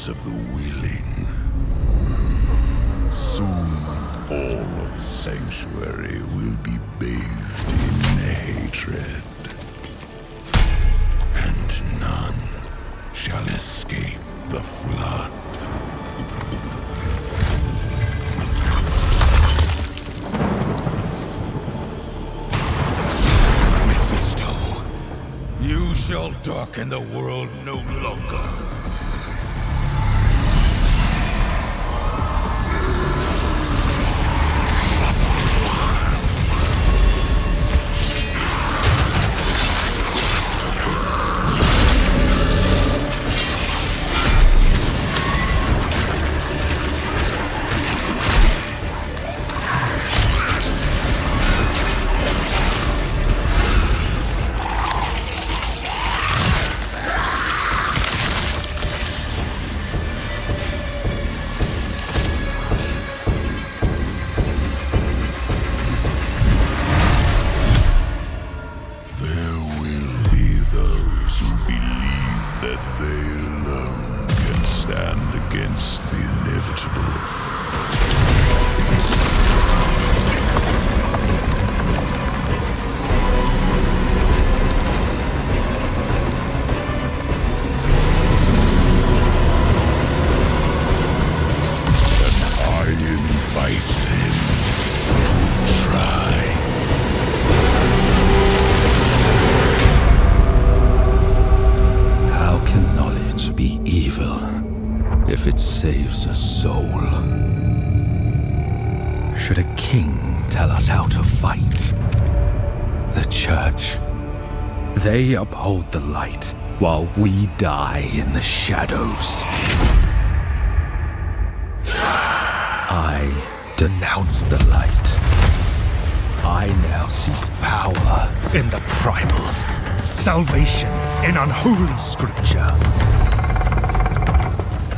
hands of the willing. Soon, all of Sanctuary will be bathed in hatred. And none shall escape the flood. You shall darken the world no longer. That they alone can stand against the inevitable. And I invite them to try. Can knowledge be evil if it saves a soul? Should a king tell us how to fight? The church, they uphold the light while we die in the shadows. I denounce the light. I now seek power in the primal. Salvation in unholy scripture.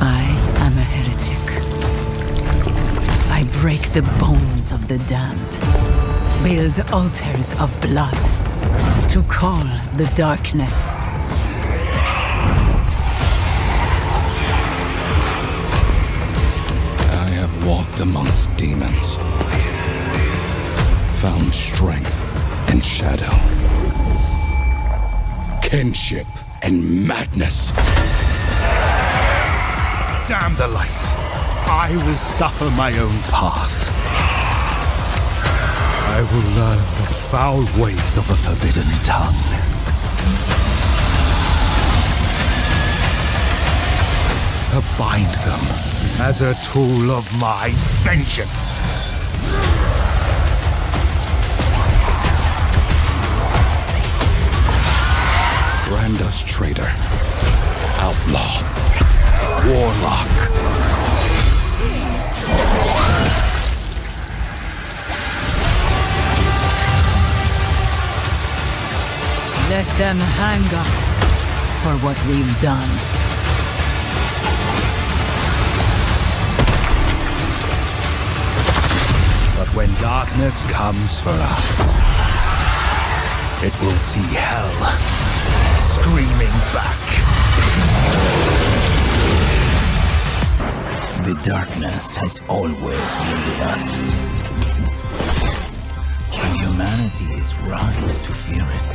I am a heretic. I break the bones of the damned, build altars of blood to call the darkness. I have walked amongst demons, found strength in shadow. Kinship and madness. Damn the light. I will suffer my own path. I will learn the foul ways of a forbidden tongue. To bind them as a tool of my vengeance. Branda's traitor, outlaw, warlock. Let them hang us for what we've done. But when darkness comes for us, it will see hell screaming back. The darkness has always been with us. And humanity is right to fear it.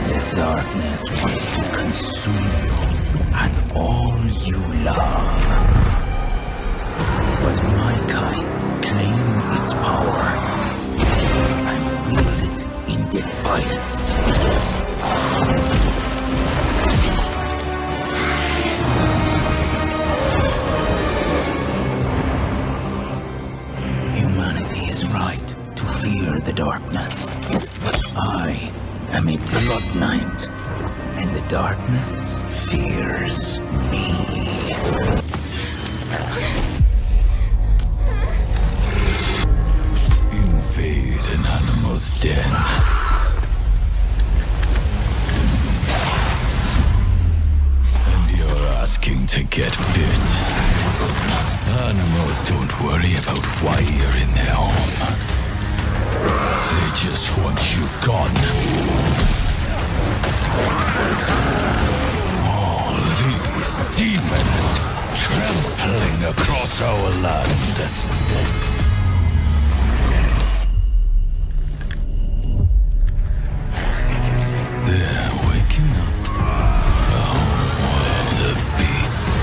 The darkness wants to consume you and all you love. But my kind claim its power and wield it in defiance. Humanity is right to fear the darkness. I am a blood knight, and the darkness fears me. Invade an animal's den. And you're asking to get bit. Animals don't worry about why you're in their home. They just want you gone. All these demons trampling across our land. They're waking up. A whole world of beasts.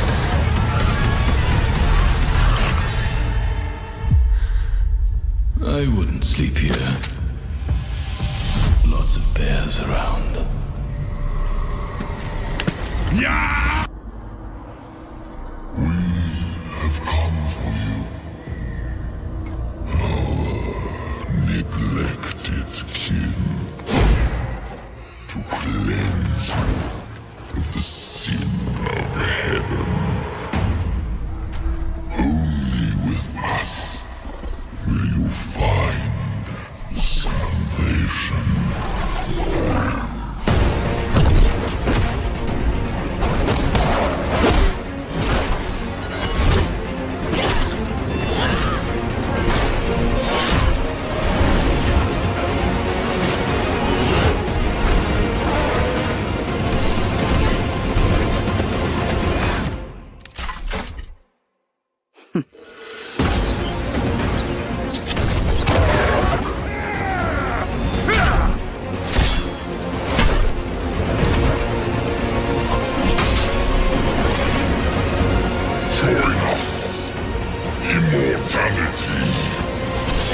I wouldn't sleep here. Lots of bears around. We have come for you. Our neglected kin. To cleanse you of the sin of heaven. Only with us will you find salvation. Join us. Immortality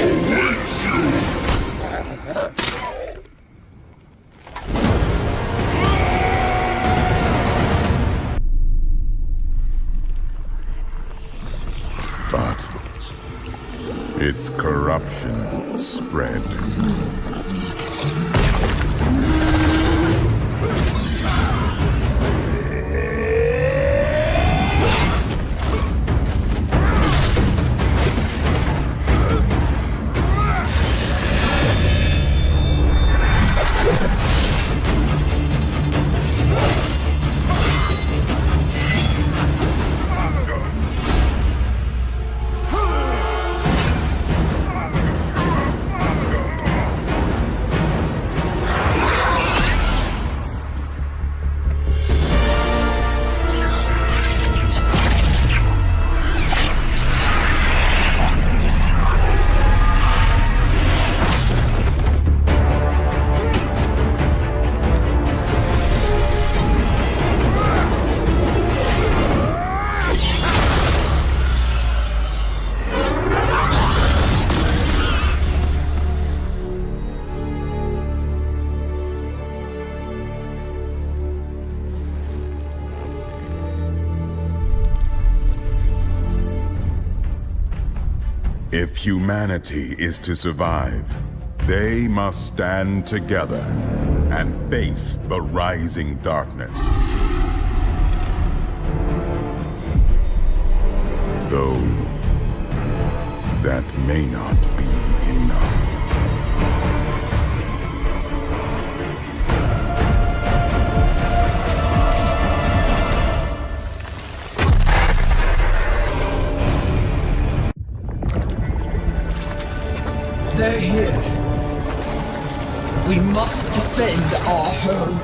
awaits you. But its corruption spread. If humanity is to survive, they must stand together and face the rising darkness. Though that may not be enough. They're here. We must defend our home.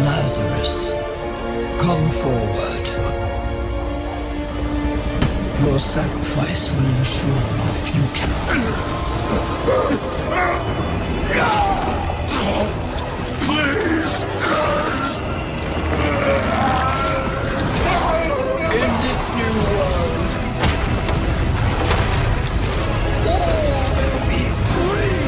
Lazarus, come forward. Your sacrifice will ensure our future. Please! In this new world, all will be free.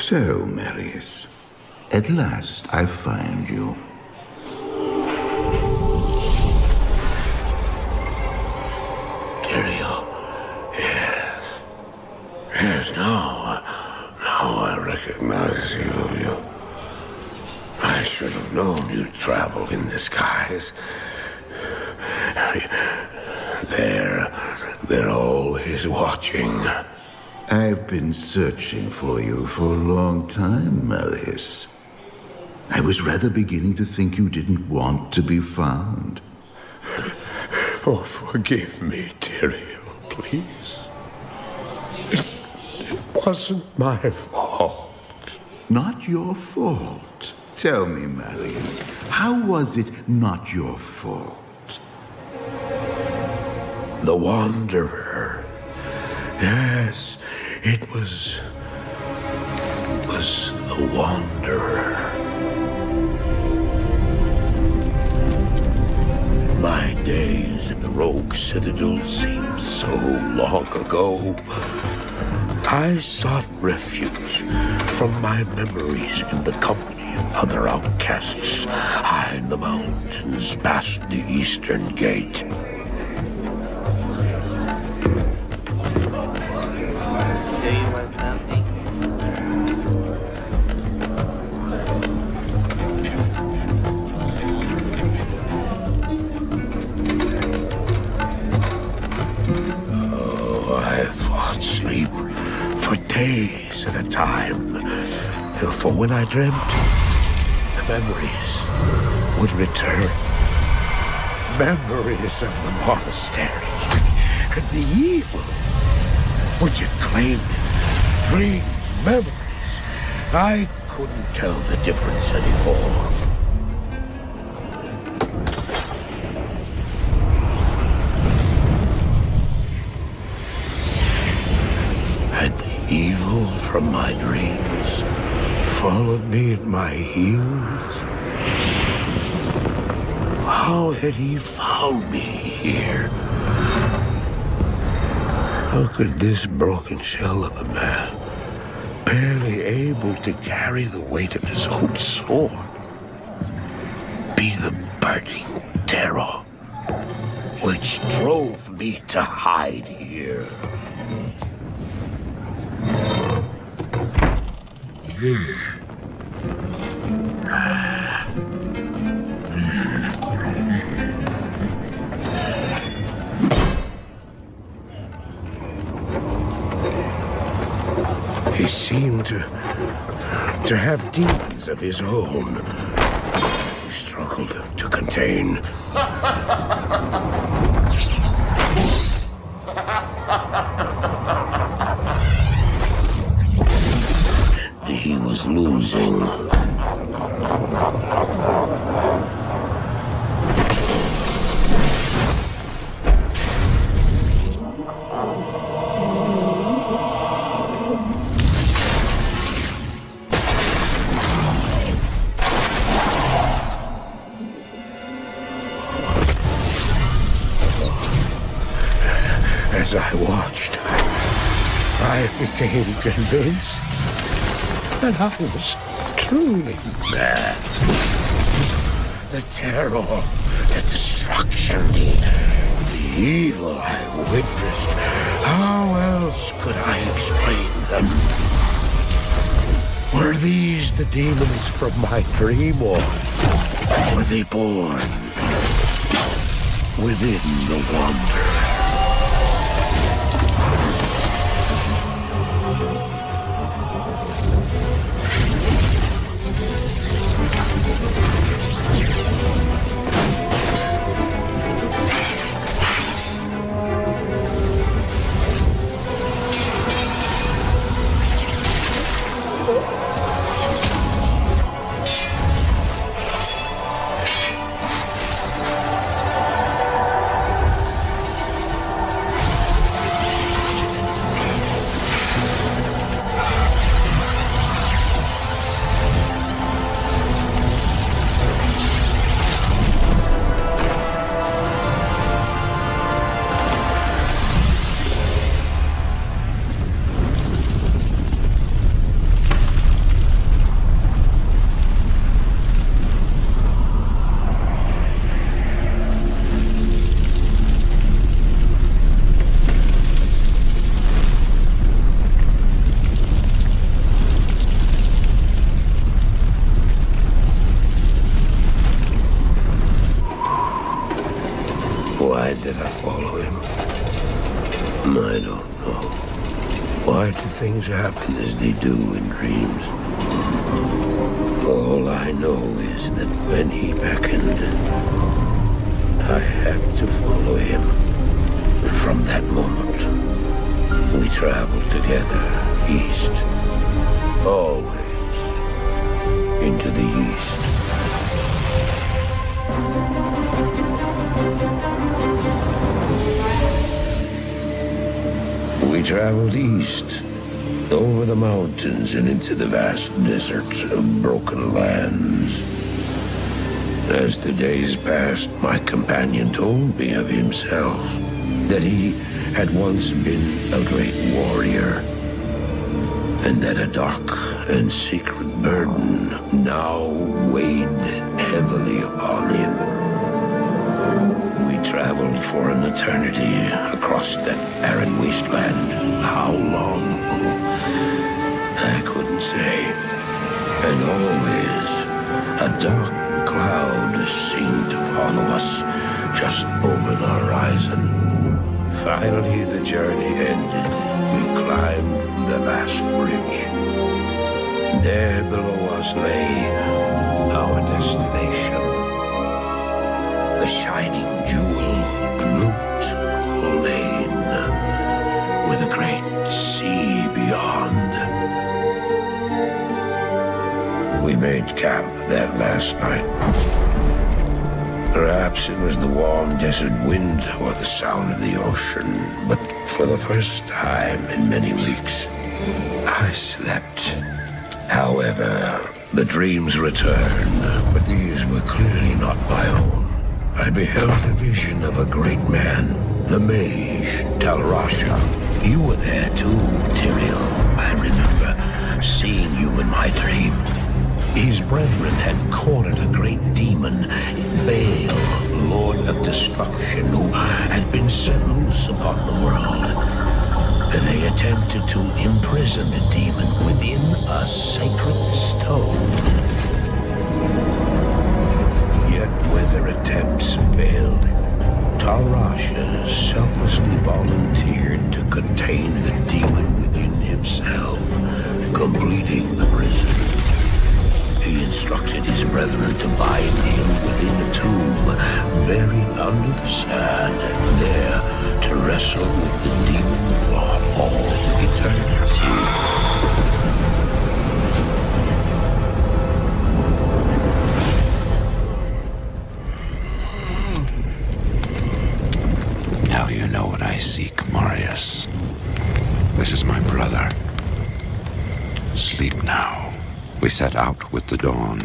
So, Marius, at last I find you. Tyrael, yes. Yes, now I recognize you. I should have known you'd travel in disguise. They're always watching. I've been searching for you for a long time, Marius. I was rather beginning to think you didn't want to be found. Oh, forgive me, Tyrael, please. It wasn't my fault. Not your fault. Tell me, Marius, how was it not your fault? The Wanderer. Yes, it was the Wanderer. My days at the Rogue Citadel seemed so long ago. I sought refuge from my memories in the company of other outcasts, high in the mountains past the Eastern Gate. Do you want something? Oh, I fought sleep for days at a time. For when I dreamt, the memories would return. Memories of the monastery and the evil which had claimed it. Dreams, memories. I couldn't tell the difference anymore. Had the evil from my dreams followed me at my heels? How had he found me here? How could this broken shell of a man, barely able to carry the weight of his own sword, be the burning terror which drove me to hide here? He seemed to have demons of his own. He struggled to contain. And he was losing. As I watched, I became convinced that I was truly mad. The terror, the destruction, the evil I witnessed. How else could I explain them? Were these the demons from my dream, or were they born within the Wanderer? Why do things happen as they do in dreams? All I know is that when he beckoned, I had to follow him. And from that moment, we traveled together east, always into the east. We traveled east, over the mountains and into the vast deserts of broken lands. As the days passed, my companion told me of himself, that he had once been a great warrior, and that a dark and secret burden now weighed heavily upon him. We traveled for an eternity across that arid wasteland. How long? I couldn't say. And always, a dark cloud seemed to follow us just over the horizon. Finally, the journey ended. We climbed the last bridge. There below us lay our destination. The shining jewel, Loot Lane, with a great sea beyond. We made camp that last night. Perhaps it was the warm desert wind or the sound of the ocean, but for the first time in many weeks, I slept. However, the dreams returned, but these were clearly not my own. I beheld the vision of a great man, the mage, Talrasha. You were there too, Tyrael. I remember seeing you in my dream. His brethren had cornered a great demon, Baal, Lord of Destruction, who had been set loose upon the world. They attempted to imprison the demon within a sacred stone. Yet when their attempts failed, Talrasha selflessly volunteered to contain the demon within himself, completing the prison. He instructed his brethren to bind him within a tomb, buried under the sand, there to wrestle with the demon for all eternity. Now you know what I seek, Marius. This is my brother. Sleep now. We set out with the dawn.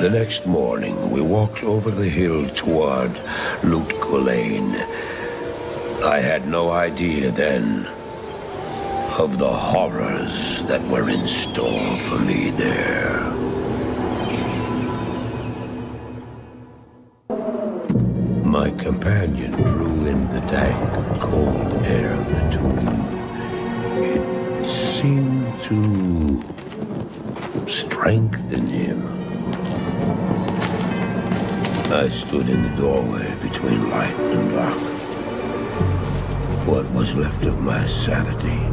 The next morning, we walked over the hill toward Loot Lane. I had no idea then of the horrors that were in store for me there. My companion drew in the dank, cold air of the tomb. It seemed to strengthen him. I stood in the doorway between light and dark. What was left of my sanity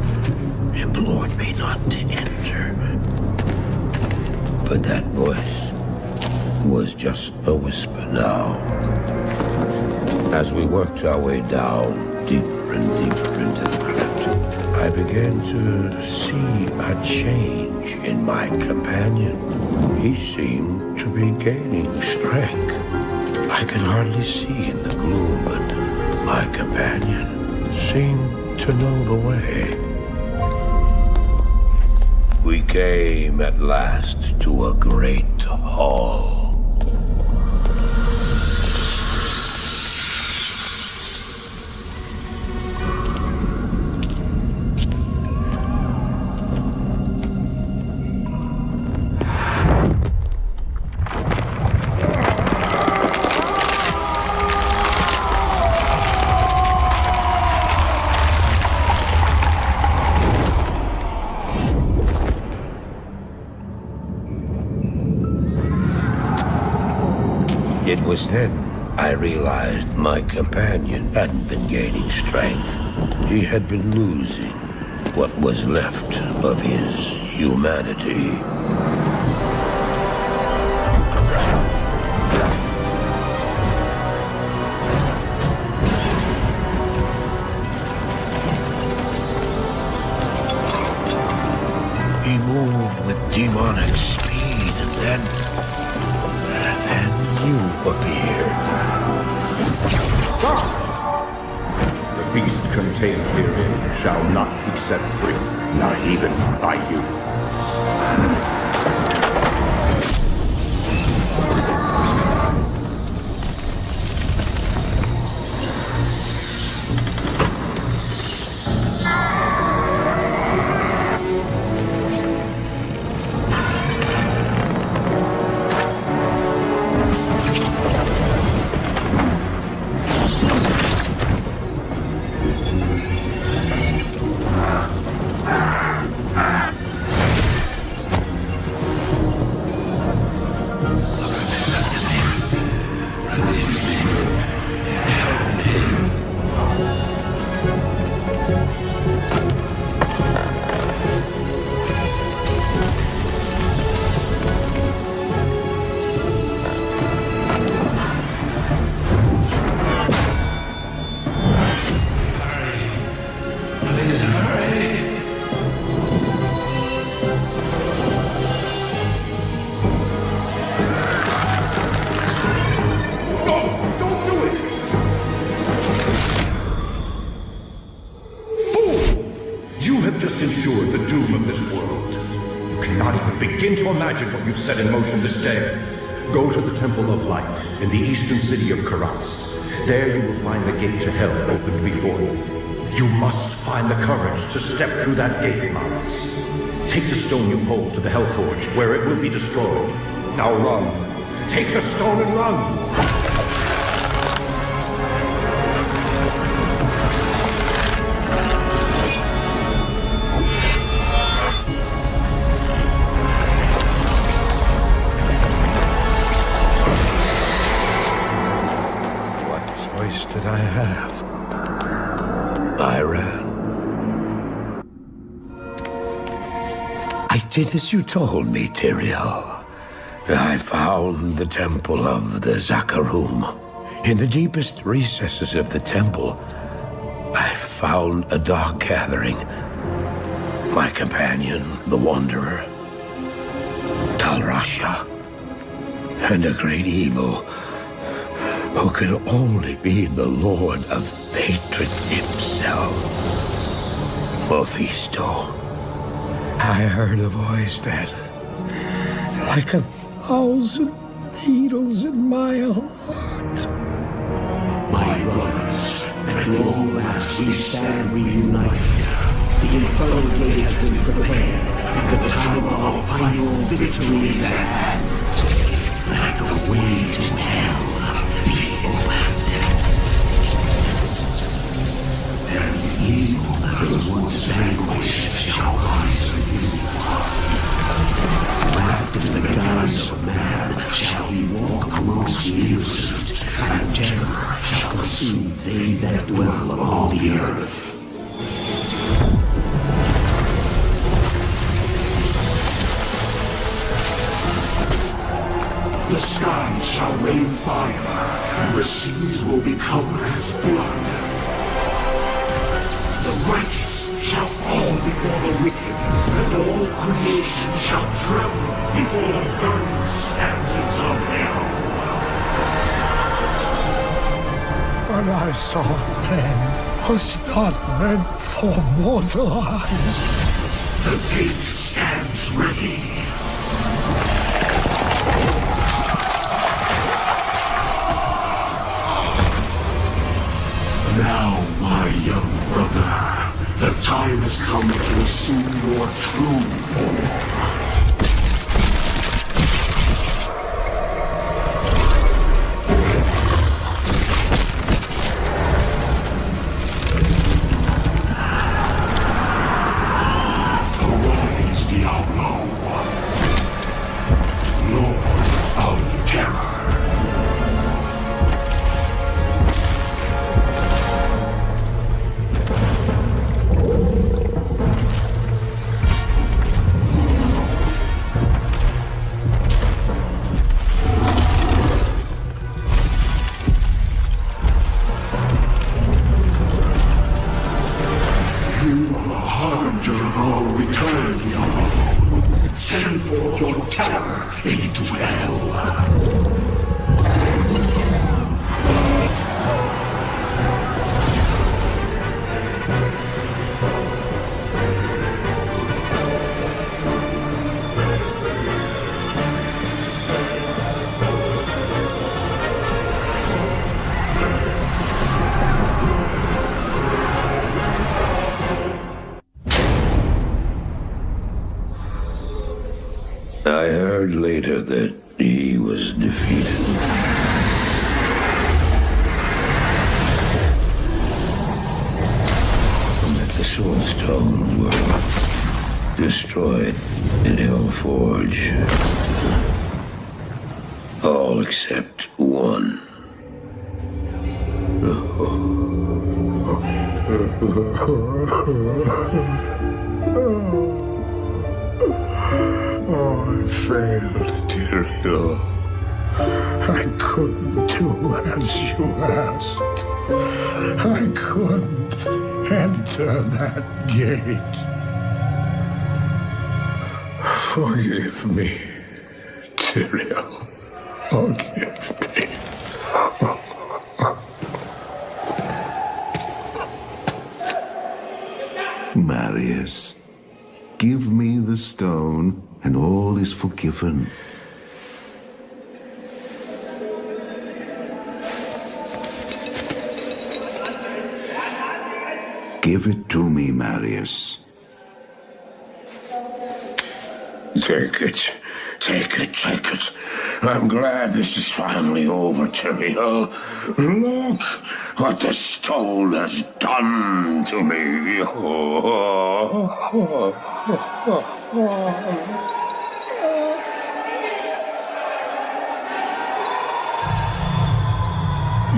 implored me not to enter. But that voice was just a whisper now. As we worked our way down, deeper and deeper into the crypt, I began to see a change in my companion. He seemed to be gaining strength. I could hardly see in the gloom, but my companion seemed to know the way. We came at last to a great hall. It was then I realized my companion hadn't been gaining strength. He had been losing what was left of his humanity. He moved with demonic speed, and then you appeared. Stop! The beast contained herein shall not be set free, not even by you. Ensured the doom of this world. You cannot even begin to imagine what you've set in motion this day. Go to the Temple of Light in the eastern city of Karas. There you will find the gate to hell opened before you. You must find the courage to step through that gate, Marius. Take the stone you hold to the Hellforge, where it will be destroyed. Now run. Take the stone and run! Did I have? I ran. I did as you told me, Tyrael. I found the temple of the Zakarum. In the deepest recesses of the temple, I found a dark gathering. My companion, the Wanderer, Talrasha, and a great evil who could only be the Lord of Hatred himself, Mephisto. I heard a voice that, like 1,000 needles in my heart. My brothers, at long last we stand reunited. The infernal gate has been prepared, and the time of our final victory is at hand. Let the way to hell be open. And the evil that was once vanquished shall rise anew. Wrapped in the guise of man shall he walk amongst the innocent, and terror shall consume they that dwell upon the earth. The skies shall rain fire, and the seas will become as blood. The righteous shall fall before the wicked, and all creation shall tremble before the burning standards of hell. What I saw then was not meant for mortal eyes. The gate stands ready. Now, my young brother, the time has come to assume your true form. Arise, Diablo, Lord of Terror. avenger of all return, Diablo. Send forth your terror into hell. I heard later that he was defeated. And that the Soul Stones were destroyed in Hellforge. All except one. Oh, I failed, Diablo. I couldn't do as you asked. I couldn't enter that gate. Forgive me, Tyrael. Forgive me. Marius, give me the stone, and all is forgiven. Give it to me, Marius. Take it. Take it, take it. I'm glad this is finally over, Tyrael. Look what the stone has done to me.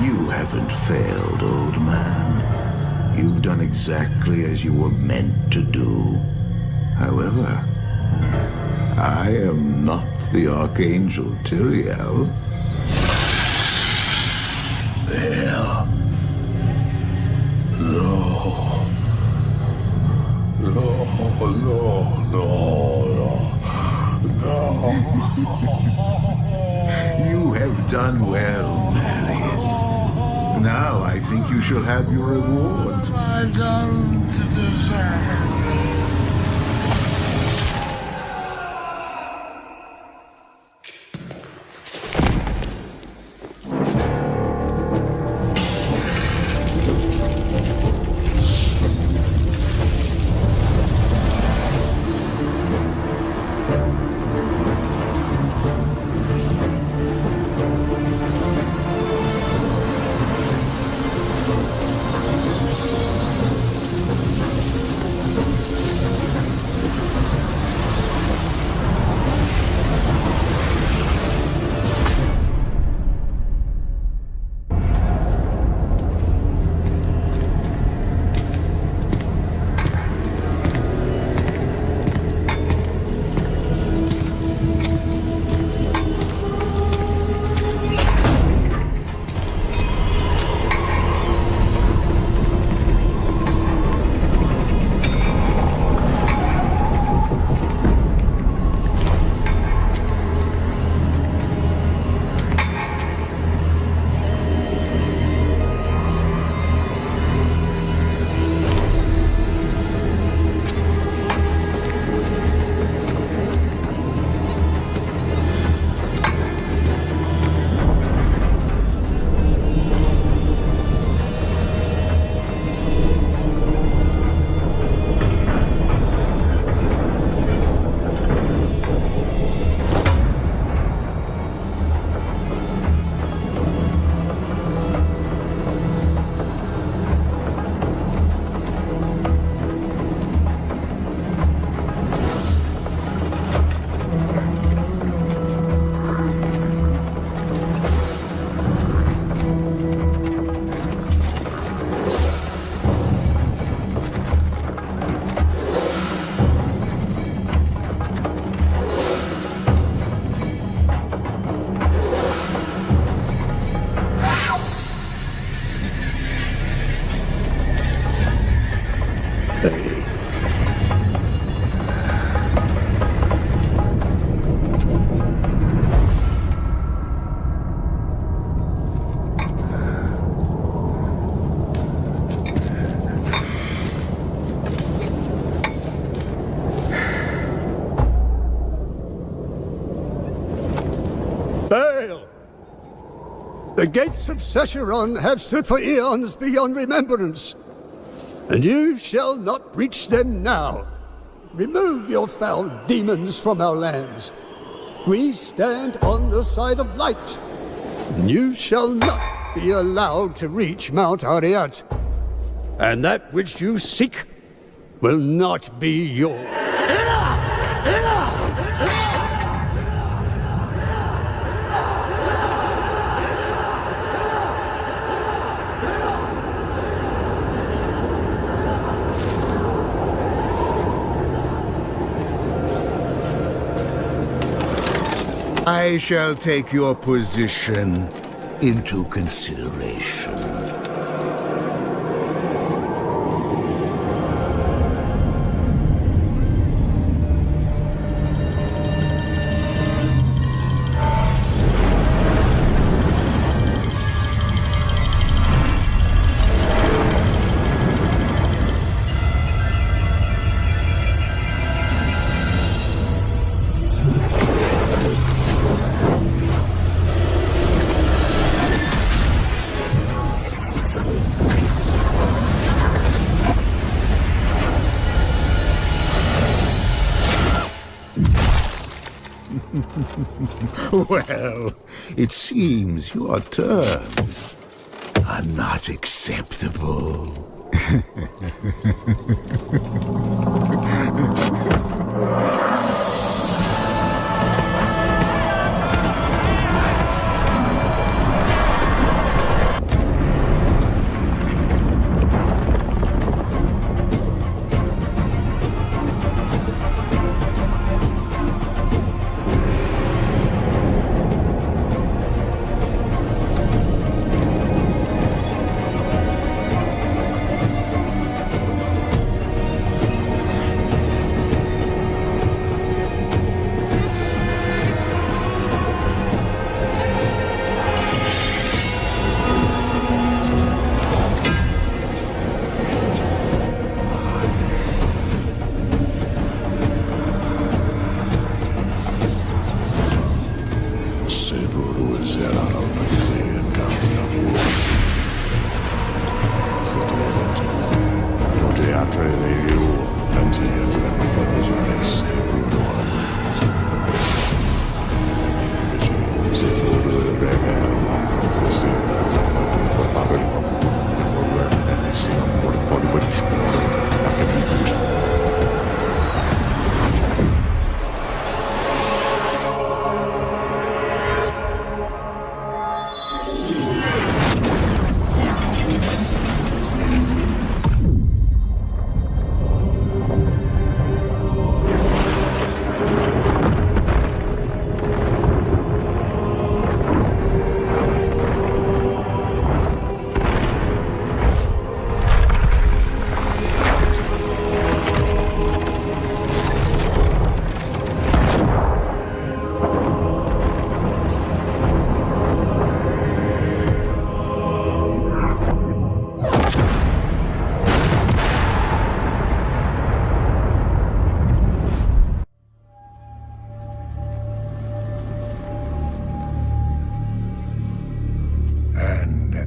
You haven't failed, old man. You've done exactly as you were meant to do. However, I am not the Archangel Tyrael. There. No. No, no, no, no. You have done well, Marius. Now I think you shall have your reward. What have I done to deserve? gates of Sescheron have stood for eons beyond remembrance, and you shall not breach them now. Remove your foul demons from our lands. We stand on the side of light. You shall not be allowed to reach Mount Ariat, and that which you seek will not be yours. I shall take your position into consideration. Well, it seems your terms are not acceptable.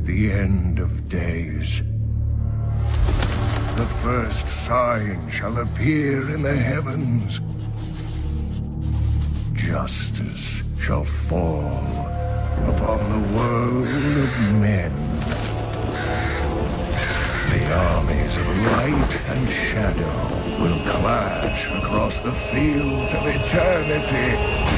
The end of days. The first sign shall appear in the heavens. Justice shall fall upon the world of men. The armies of light and shadow will clash across the fields of eternity.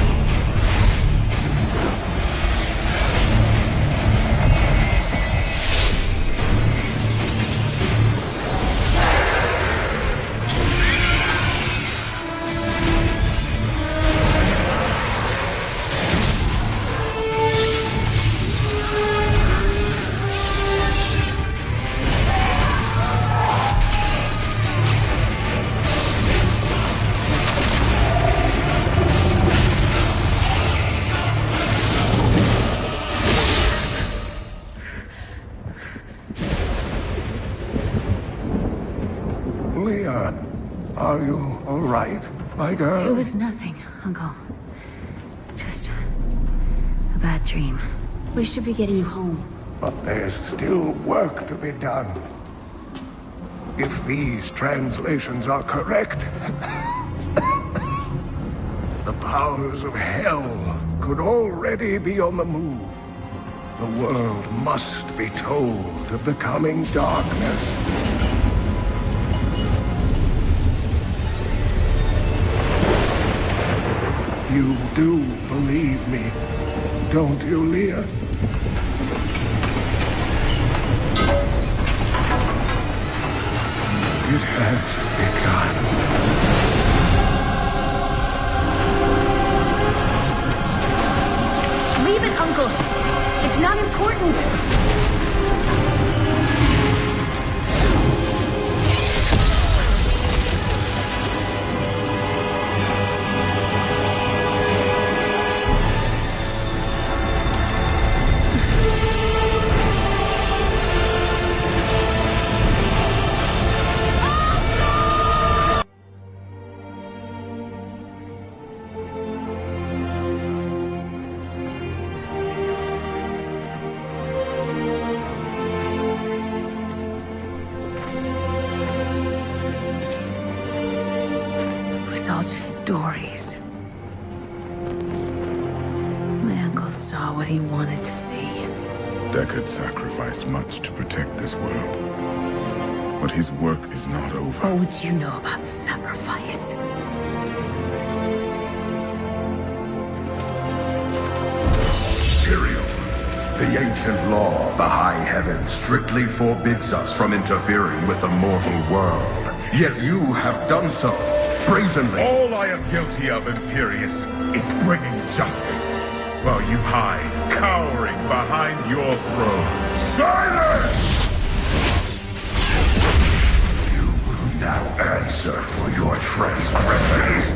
Are you all right, my girl? It was nothing, Uncle. Just a bad dream. We should be getting you home. But there's still work to be done. If these translations are correct, the powers of hell could already be on the move. The world must be told of the coming darkness. You do believe me, don't you, Leah? It has begun. Leave it, Uncle. It's not important. All just stories. My uncle saw what he wanted to see. Deckard sacrificed much to protect this world. But his work is not over. What would you know about sacrifice? Imperial. The ancient law of the high heavens strictly forbids us from interfering with the mortal world. Yet you have done so. Brazenly. All I am guilty of, Imperius, is bringing justice, while you hide, cowering behind your throne. Silence! You will now answer for your transgressions.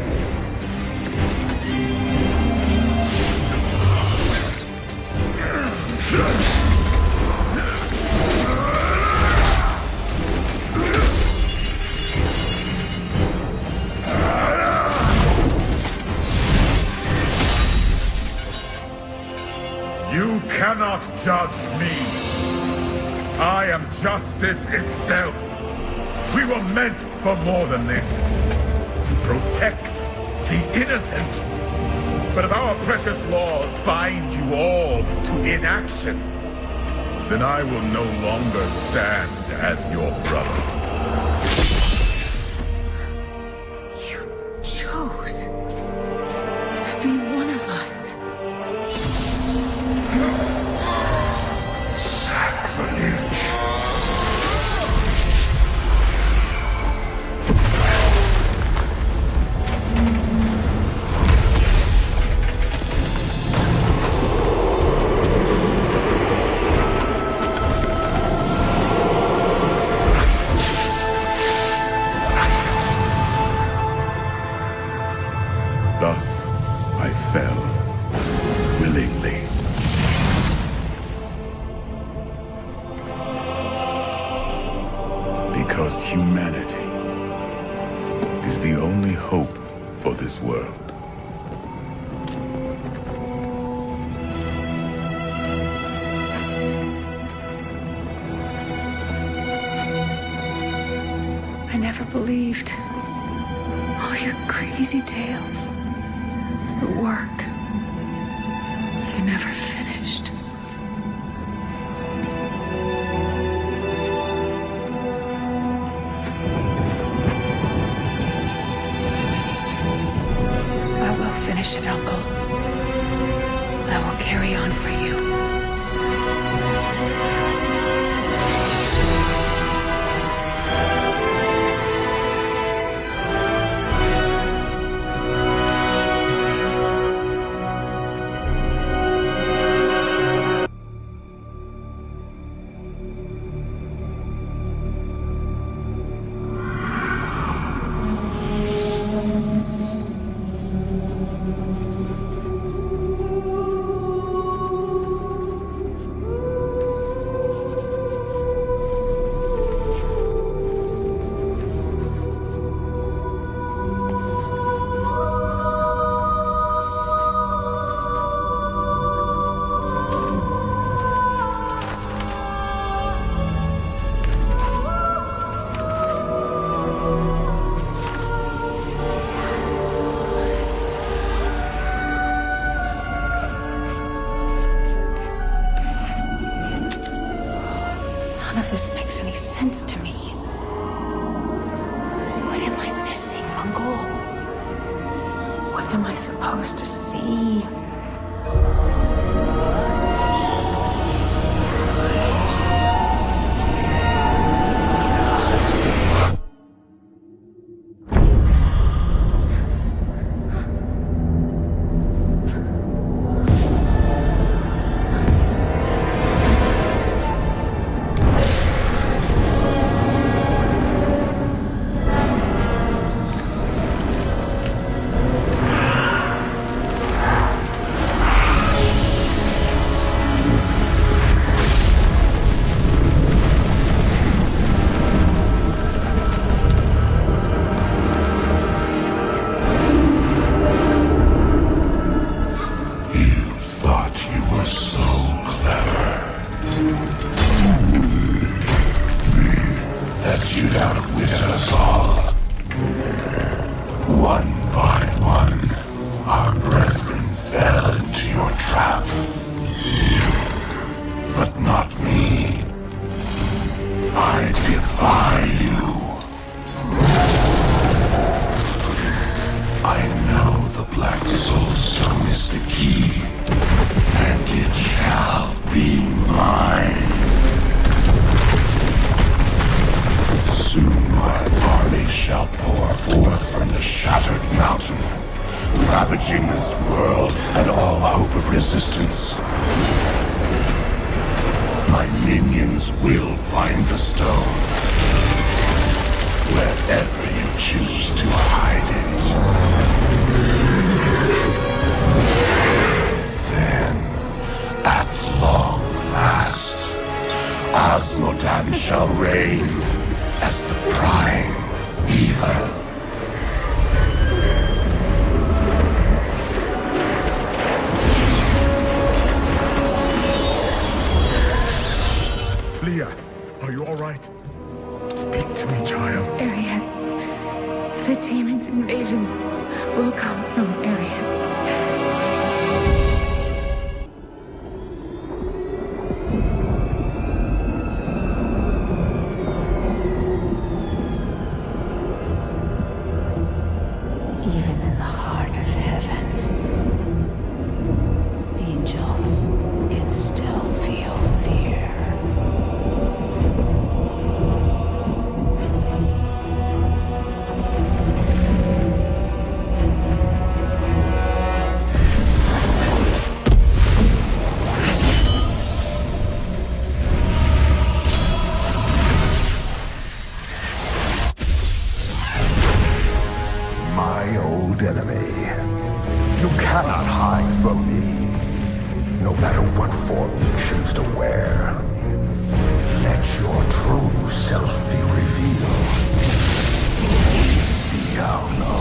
You cannot judge me. I am justice itself. We were meant for more than this. To protect the innocent. But if our precious laws bind you all to inaction, then I will no longer stand as your brother. You chose to be one of us. Sacrilege. Thus, I fell willingly. Because humanity is the only hope for this world. I never believed all your crazy tales. The work you never finished. I will finish it, Uncle. I will carry on for you. sense to me. What am I missing, Uncle? What am I supposed to see? Ravaging this world and all hope of resistance. My minions will find the stone, wherever you choose to hide it. Then, at long last, Osmodan shall reign as the prime evil. Leah, are you all right? Speak to me, child. Arian. The demon's invasion will come from Arian. Even in the heart of heaven, angels can still feel fear. My old enemy. You cannot hide from me, no matter what form you choose to wear. Let your true self be revealed. Diablo.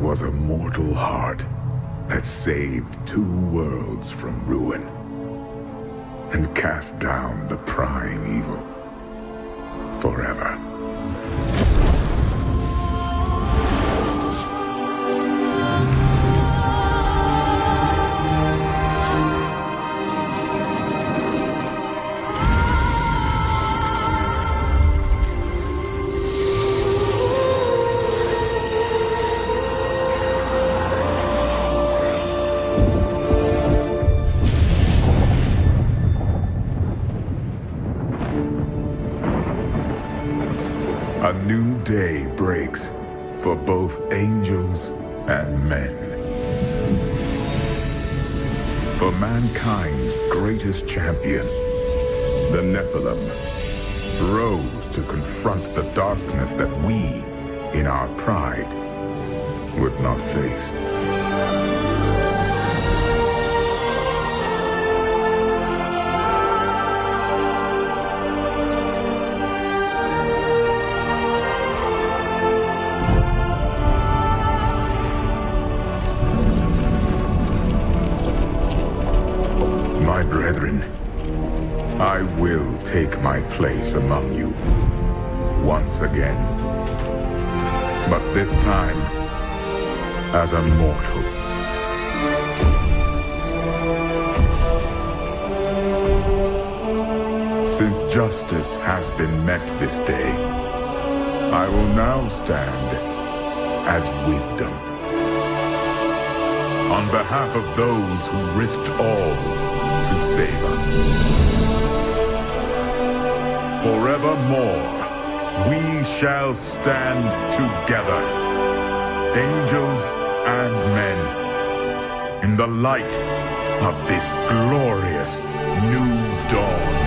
was a mortal heart that saved 2 worlds from ruin and cast down the prime evil forever. A new day breaks for both angels and men. For mankind's greatest champion, the Nephilim, rose to confront the darkness that we, in our pride, would not face. My brethren, I will take my place among you once again, but this time as a mortal. Since justice has been met this day, I will now stand as wisdom. On behalf of those who risked all to save us. Forevermore, we shall stand together, angels and men, in the light of this glorious new dawn.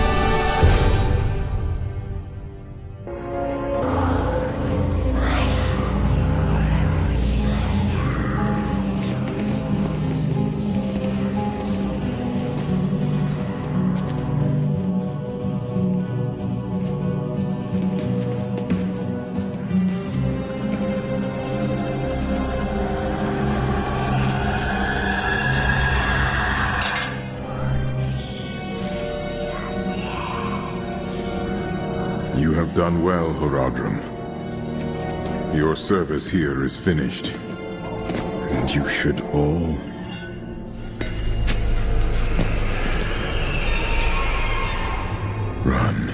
You have done well, Horadrim. Your service here is finished. And you should all run.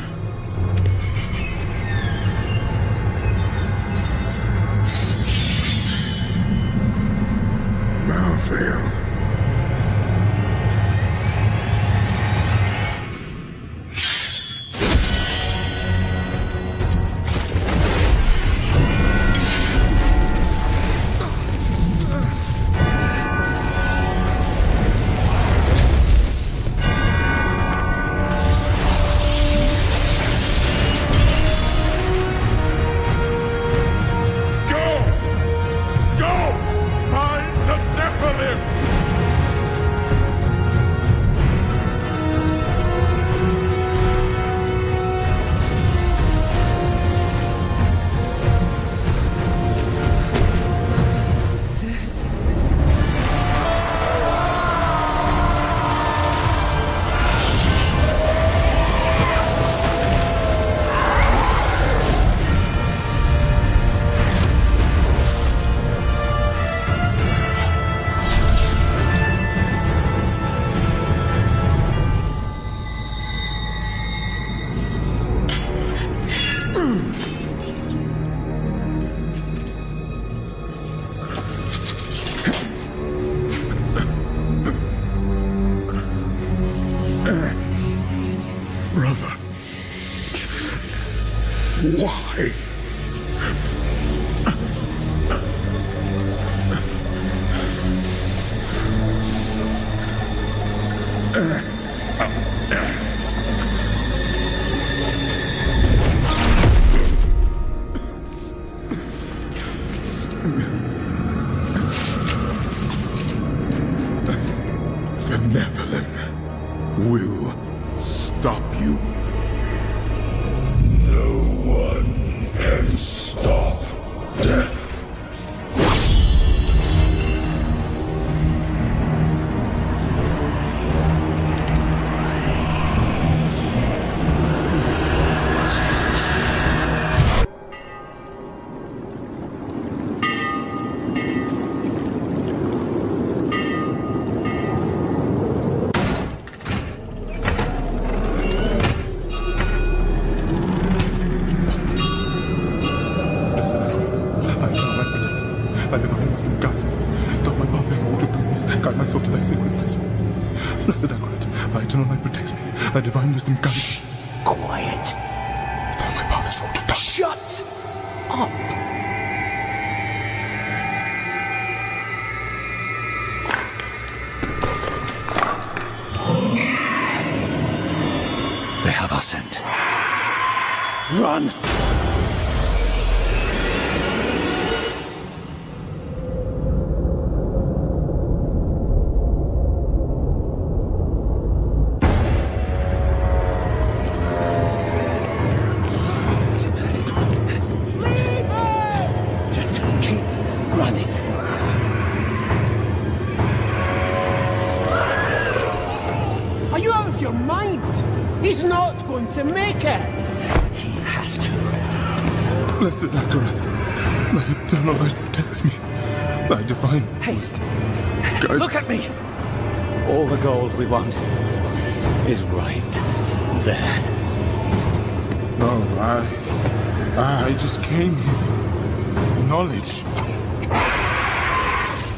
Malthael. Brother, why? The Nephilim will stop you. No one can stop death. protects me. Thy divine wisdom guides me. Quiet. Thou my path is wrought of darkness. Shut up. They have our scent. Run! Just keep running. Are you out of your mind? He's not going to make it. He has to. Blessed Akarat, thy eternal light protects me. Thy divine wisdom guides. Look at me! All the gold we want is right there. No, I just came here for knowledge.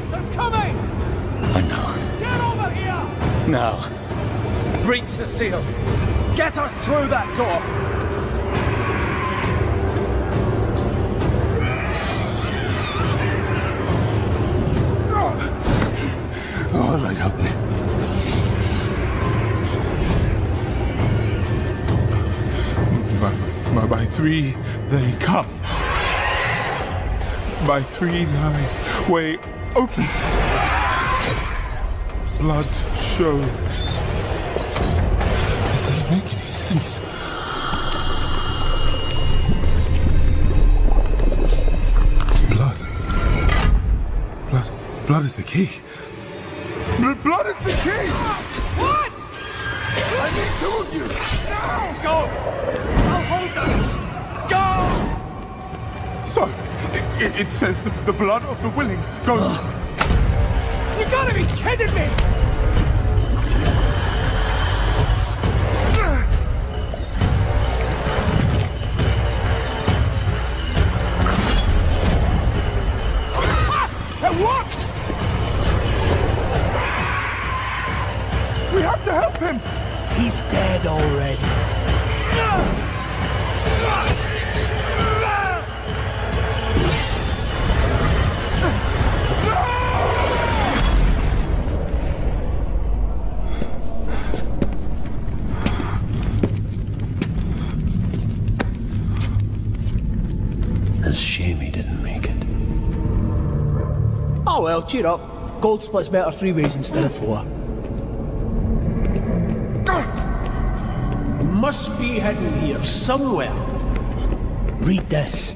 They're coming! I know. Get over here! Now, breach the seal. Get us through that door. Oh, light help me. By three they come. By three thy way opens. Blood shows. This doesn't make any sense. Blood is the key. Blood is the key! What? I need two of you! No! Go! I'll hold them! Go! So, it says the blood of the willing goes... You gotta be kidding me! It worked! We have to help him! He's dead already. It's a shame he didn't make it. Oh well, cheer up. Gold splits better 3 ways instead of 4. Must be hidden here somewhere. Read this.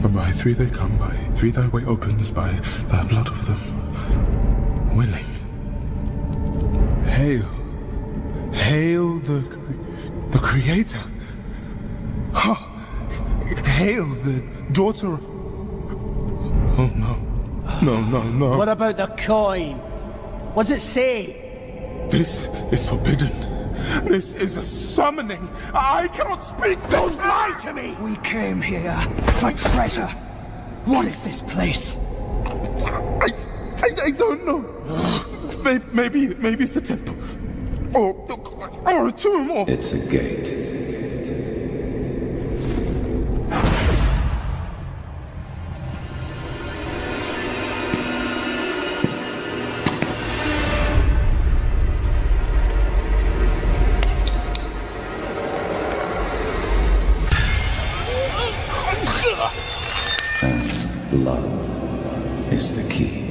But by three they come, by three thy way opens, by the blood of them willing. Hail. Hail the Creator. Ha! Hail the daughter of... Oh, no. No. What about the coin? What's it say? This is forbidden. This is a summoning. I cannot speak. Don't lie to me! We came here for treasure. What is this place? I don't know. Maybe it's a temple. Or a tomb, or... It's a gate. Blood is the key.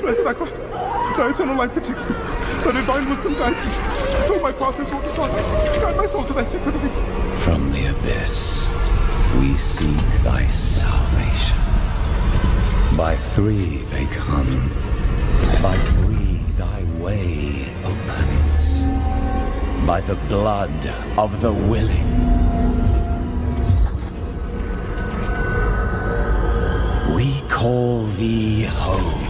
Blessed Akrat, thy eternal light protects me. Thy divine wisdom guides me. Though my partners will be partners. Guide my soul to thy sacred ways. From the abyss, we seek thy salvation. By three they come. By three thy way opens. By the blood of the willing. We call thee home.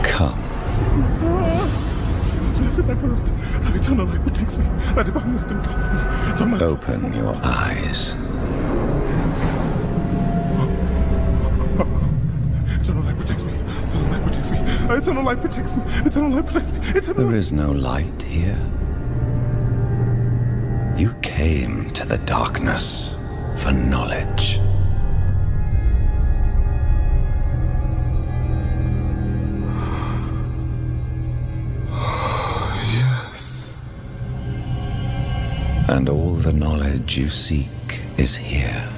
Come. Blessed Emperor, thy eternal light protects me. Thy divine wisdom guides me. Open your eyes. Eternal light protects me. Eternal light protects me. Eternal light protects me. Eternal light protects me. There is no light here. You came to the darkness for knowledge. Yes. And all the knowledge you seek is here.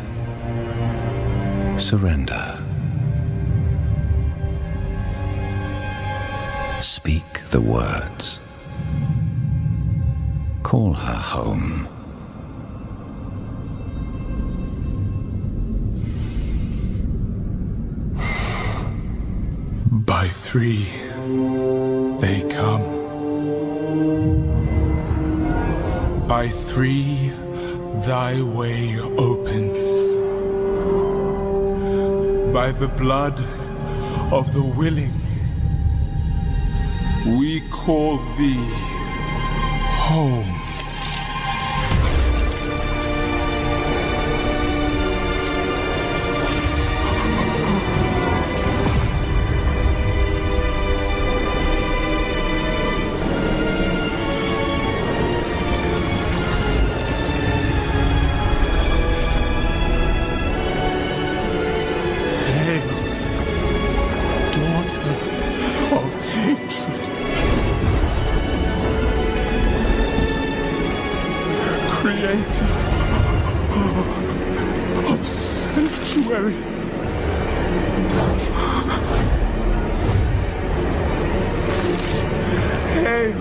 Surrender. Speak the words. Call her home. By three, they come. By three, thy way opens. By the blood of the willing, we call thee home. Of hatred, creator of sanctuary, hail,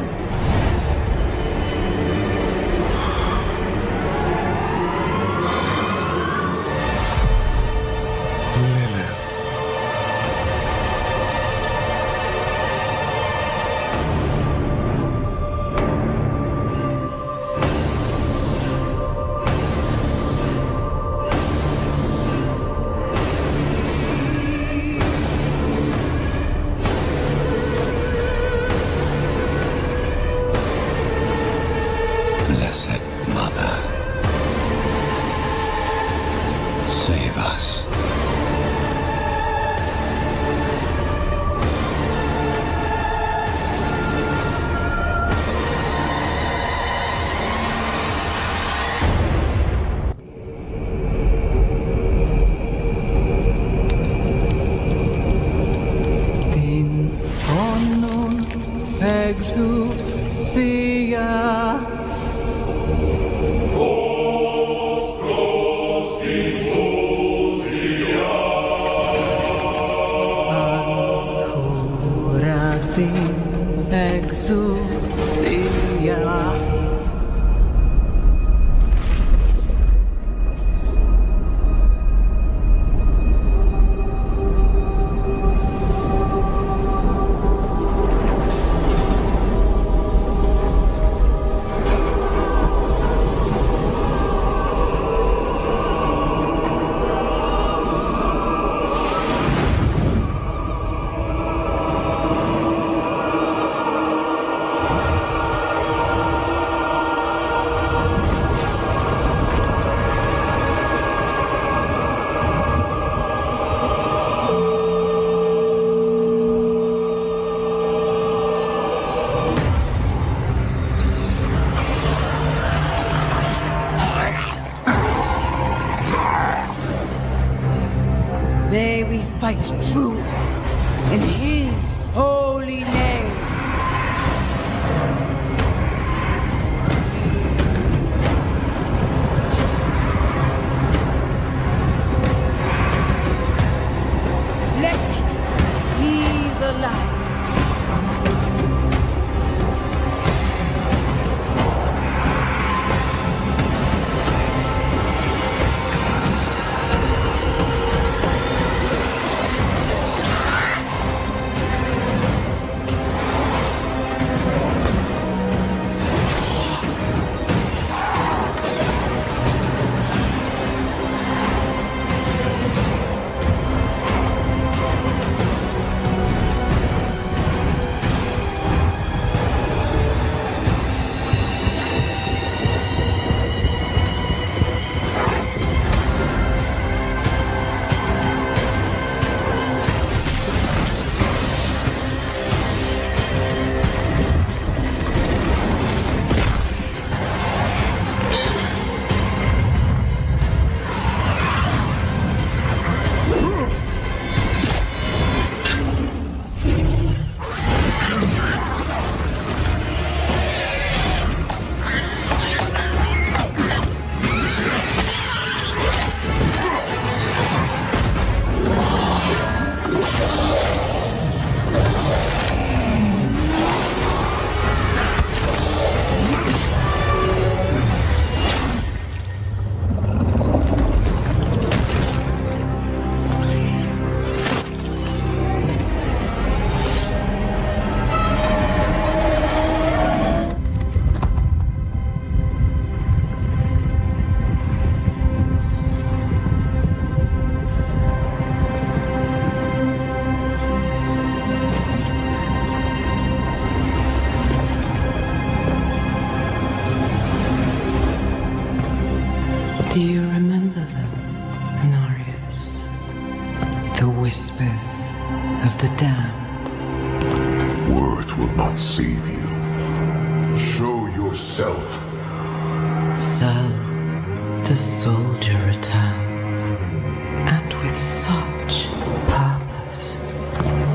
Lilith. Blessed Mother, save us. Din honum exousia. Exousia. May we fight true in his holy name. Blessed the light. Do you remember them, Anarius? The whispers of the damned. Words will not save you. Show yourself. So, the soldier returns, and with such purpose.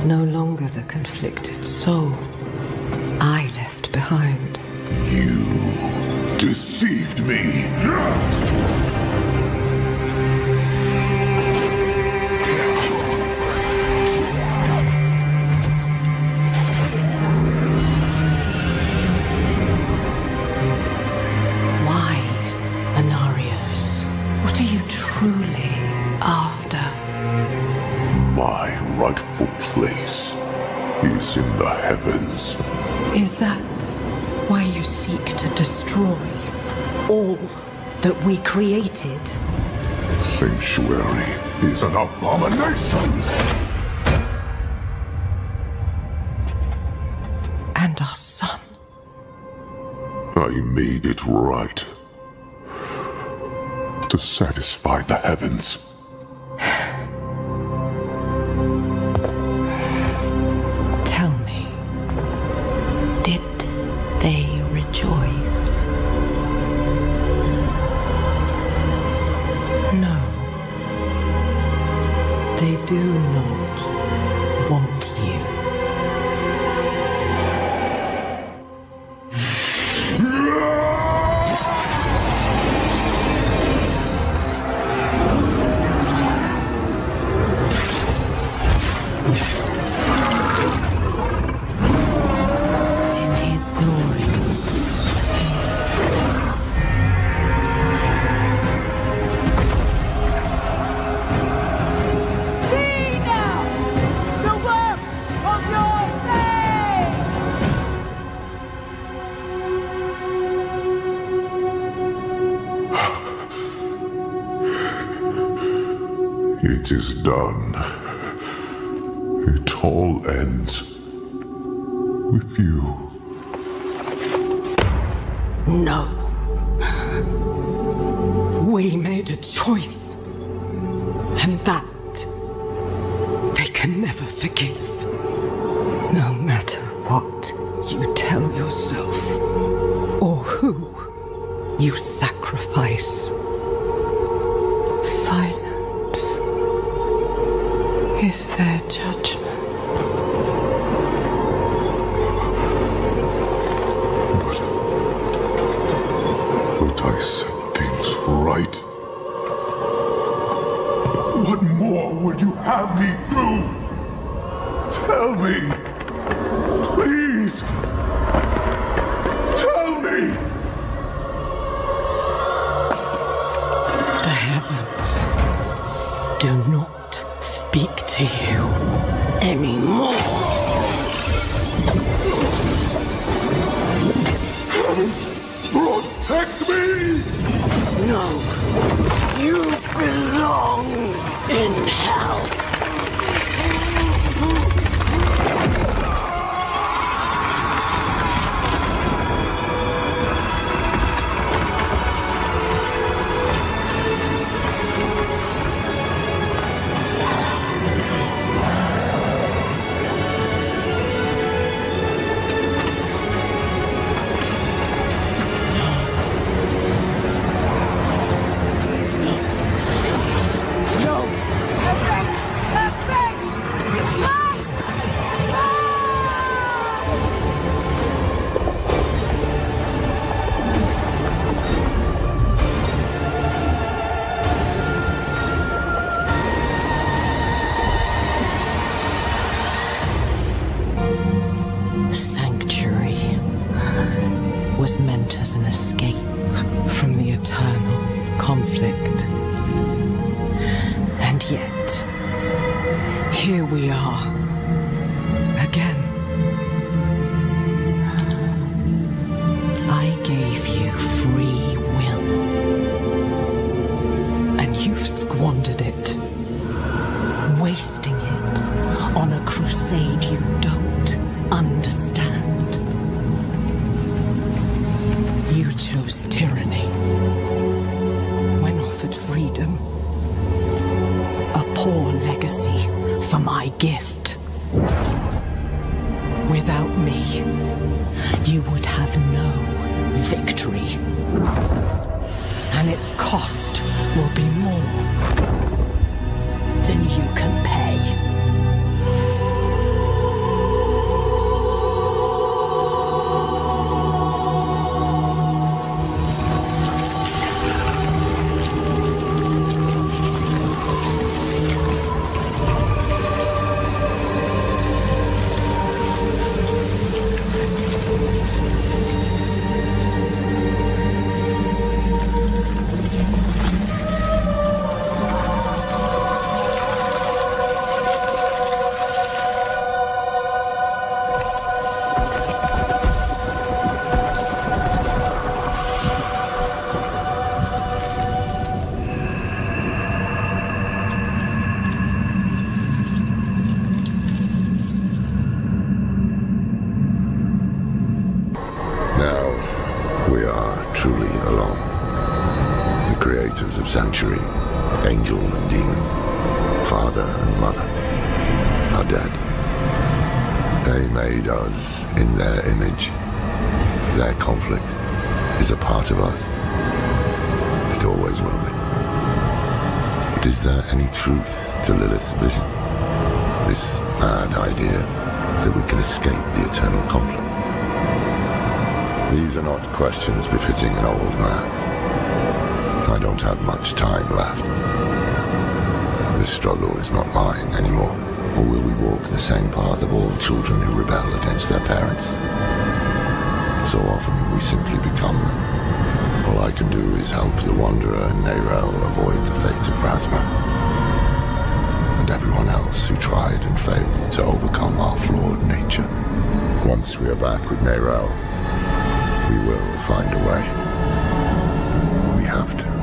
No longer the conflicted soul I left behind. You deceived me. Why, Anarius? What are you truly after? My rightful place is in the heavens. Is that why you seek to destroy all that we created? Sanctuary is an abomination. And our son. I made it right. To satisfy the heavens. Tell me, did they rejoice? No. They do not want you. In his glory. See now the work of your It is done. It all ends with you. No. We made a choice. And that they can never forgive. No matter what you tell yourself or who you sacrifice. Silence is their judgment. But I set things right. What more would you have me do? Tell me. Please. Tell me. The heavens do not speak to you anymore. Heavens, protect me! No, you belong in hell. Sanctuary was meant as an escape from the eternal conflict. And yet, here we are, again. I gave you free will, and you've squandered it, wasting it on a crusade you don't understand. You chose tyranny when offered freedom. A poor legacy for my gift. Without me, you would have no victory. And its cost will be more than you can pay. Sanctuary, angel and demon, father and mother, are dead. They made us in their image. Their conflict is a part of us. It always will be. But is there any truth to Lilith's vision? This mad idea that we can escape the eternal conflict? These are not questions befitting an old man. I don't have much time left. This struggle is not mine anymore. Or will we walk the same path of all children who rebel against their parents? So often we simply become them. All I can do is help the Wanderer and Nerel avoid the fate of Razma. And everyone else who tried and failed to overcome our flawed nature. Once we are back with Nerel, we will find a way. We have to.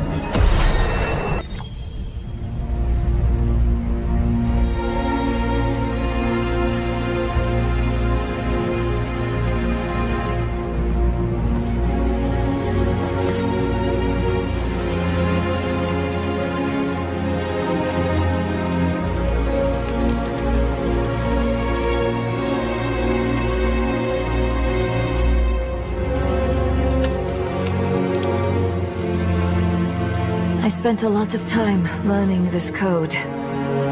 I spent a lot of time learning this code,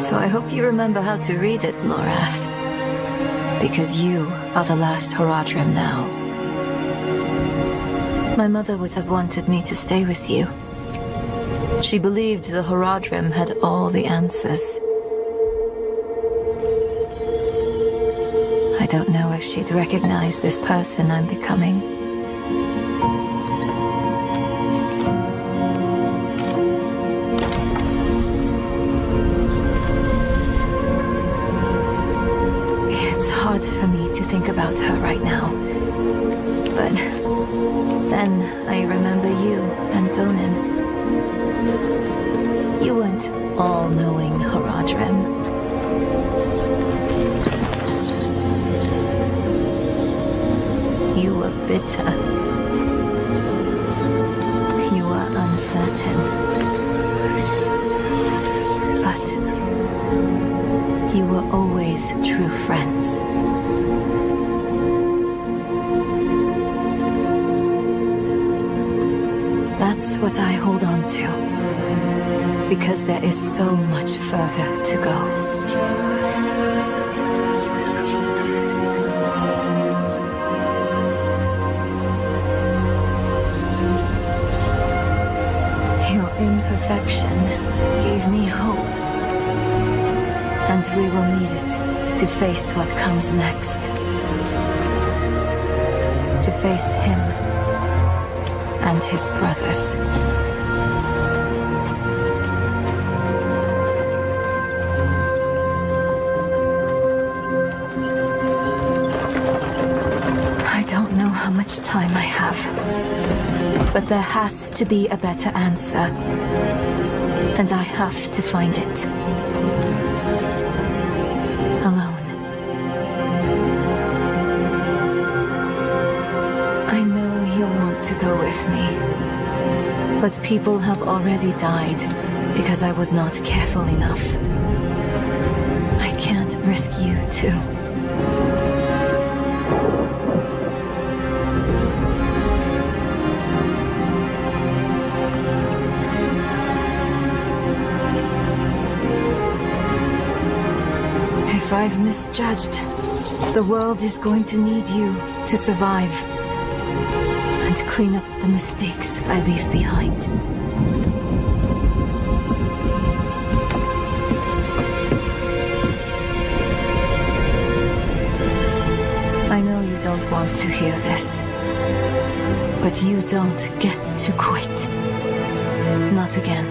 so I hope you remember how to read it, Lorath. Because you are the last Horadrim now. My mother would have wanted me to stay with you. She believed the Horadrim had all the answers. don't know if she'd recognize this person I'm becoming. It's hard for me to think about her right now. But then I remember you and Donan. You weren't all-knowing, Haradrim. You were bitter. You were uncertain. But you were always true friends. That's what I hold on to. Because there is so much further to go. Your imperfection gave me hope. And we will need it to face what comes next. To face him and his brothers. I don't know how much time I have. But there has to be a better answer. And I have to find it. Alone. I know you'll want to go with me. But people have already died because I was not careful enough. I can't risk you too. If I've misjudged, the world is going to need you to survive and clean up the mistakes I leave behind. I know you don't want to hear this, but you don't get to quit. Not again.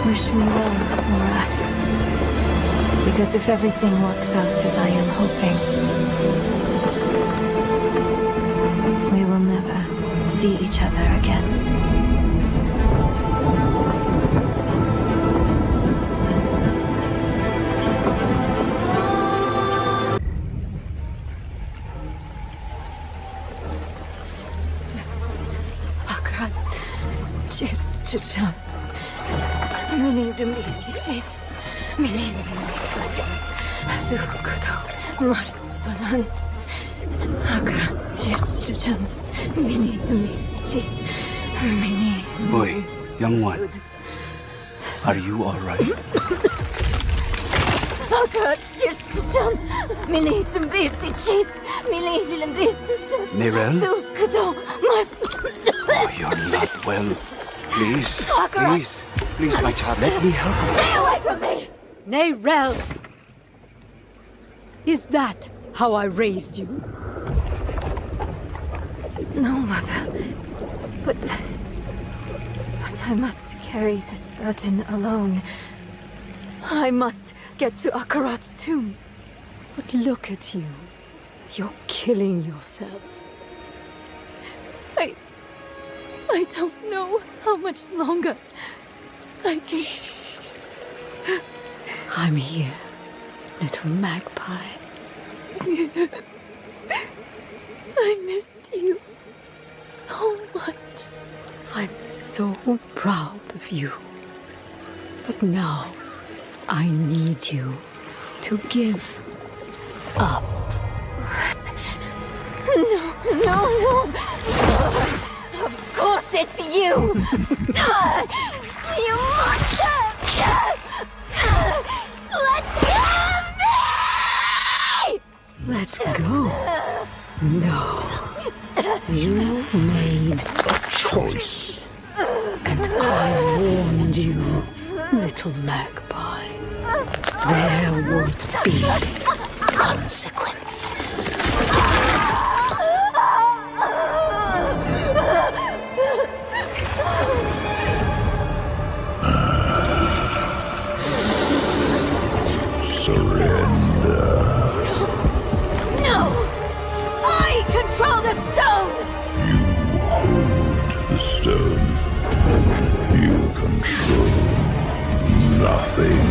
Wish me well, Morath. Because if everything works out as I am hoping, we will never see each other again. Akrat, cheers, chicham. Mini dimlisichis, mini dimlisichis, azukudo, martsolan, akra, chicham, mini dimlisichis, mini. Boy, young one, are you all right? Akra, chicham, mini dimlisichis, mini dimlisichis, Nerel? azukudo, Oh, you're not well. Please, please, please, my child, let me help you. Stay away from me! Nerel! Is that how I raised you? No, Mother. But I must carry this burden alone. I must get to Akarat's tomb. But look at you. You're killing yourself. I don't know how much longer I can... I'm here, little magpie. I missed you so much. I'm so proud of you. But now, I need you. to give up. No, no, no! Of course it's you! You monster! Let go of me! Let go? No. You made a choice. And I warned you, little magpie. There would be consequences. Surrender. No! I control the stone! You hold the stone. You control nothing.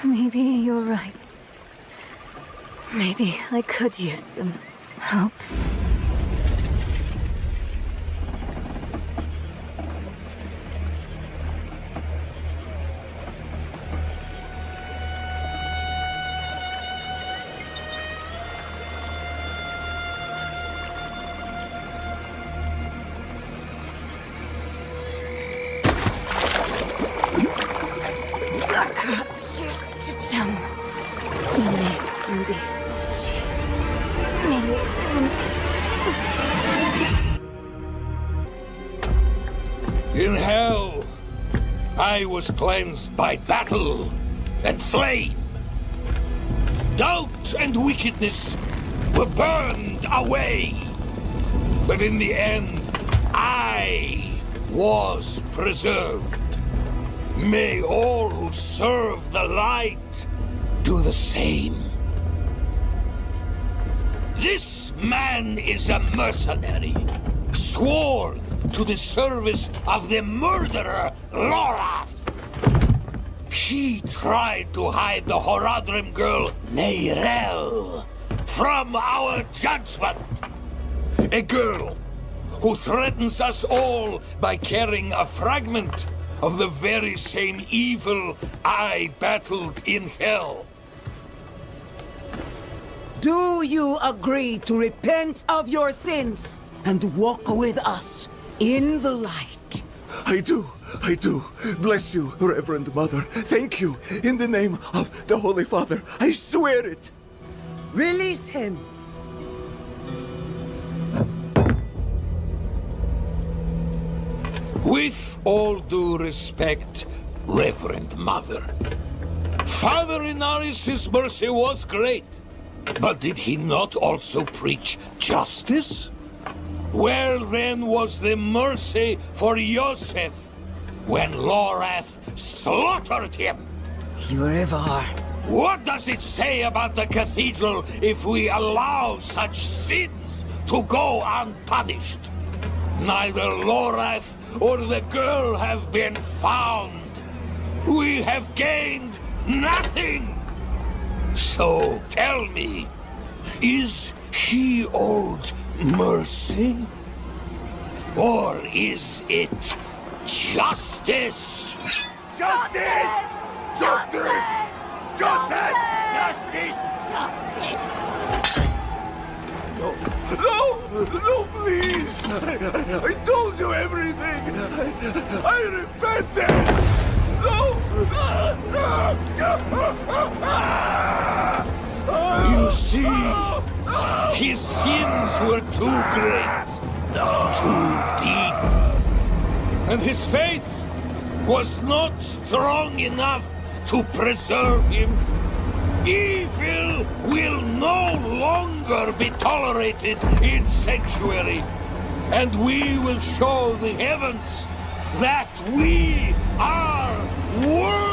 Maybe you're right. Maybe I could use some help. In hell, I was cleansed by battle and flame. Doubt and wickedness were burned away. But in the end, I was preserved. May all who serve the light do the same. This man is a mercenary, sworn to the service of the murderer, Lorath. He tried to hide the Horadrim girl, Neyrel, from our judgment. A girl who threatens us all by carrying a fragment of the very same evil I battled in hell. Do you agree to repent of your sins and walk with us in the light? I do. Bless you, Reverend Mother. Thank you. In the name of the Holy Father, I swear it. Release him. With all due respect, Reverend Mother, Father Inaris' mercy was great, but did he not also preach justice? Where then was the mercy for Yosef when Lorath slaughtered him? Yurevar. What does it say about the cathedral if we allow such sins to go unpunished? Neither Lorath or the girl have been found. We have gained nothing. So tell me, is he owed mercy? Or is it justice? Justice! Justice! Justice! Justice! Justice! No, please! I told you everything! I repented! No! You see, his sins were too great, too deep. And his faith was not strong enough to preserve him. Evil will no longer be tolerated in Sanctuary, and we will show the heavens that we are worthy!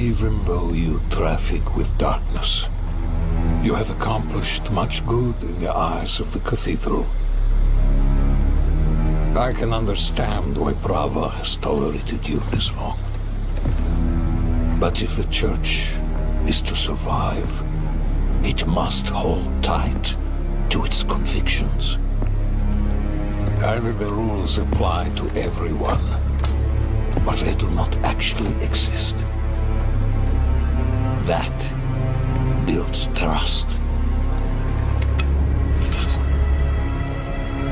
Even though you traffic with darkness, you have accomplished much good in the eyes of the cathedral. I can understand why Brava has tolerated you this long. But if the church is to survive, it must hold tight to its convictions. Either the rules apply to everyone, or they do not actually exist. That builds trust.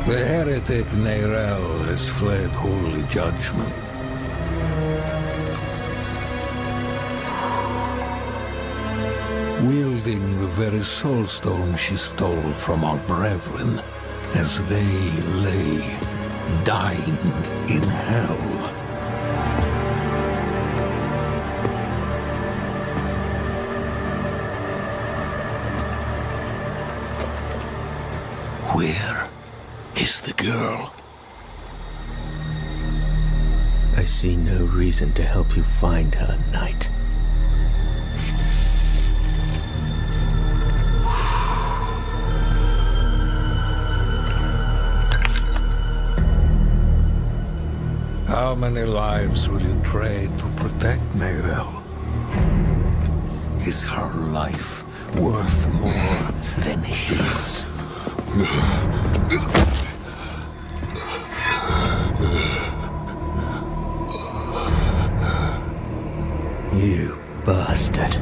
The heretic Neyrel has fled holy judgment. Wielding the very soulstone she stole from our brethren as they lay dying in hell. Where is the girl? I see no reason to help you find her, Knight. How many lives will you trade to protect Neyrel? Is her life worth more than his? You bastard.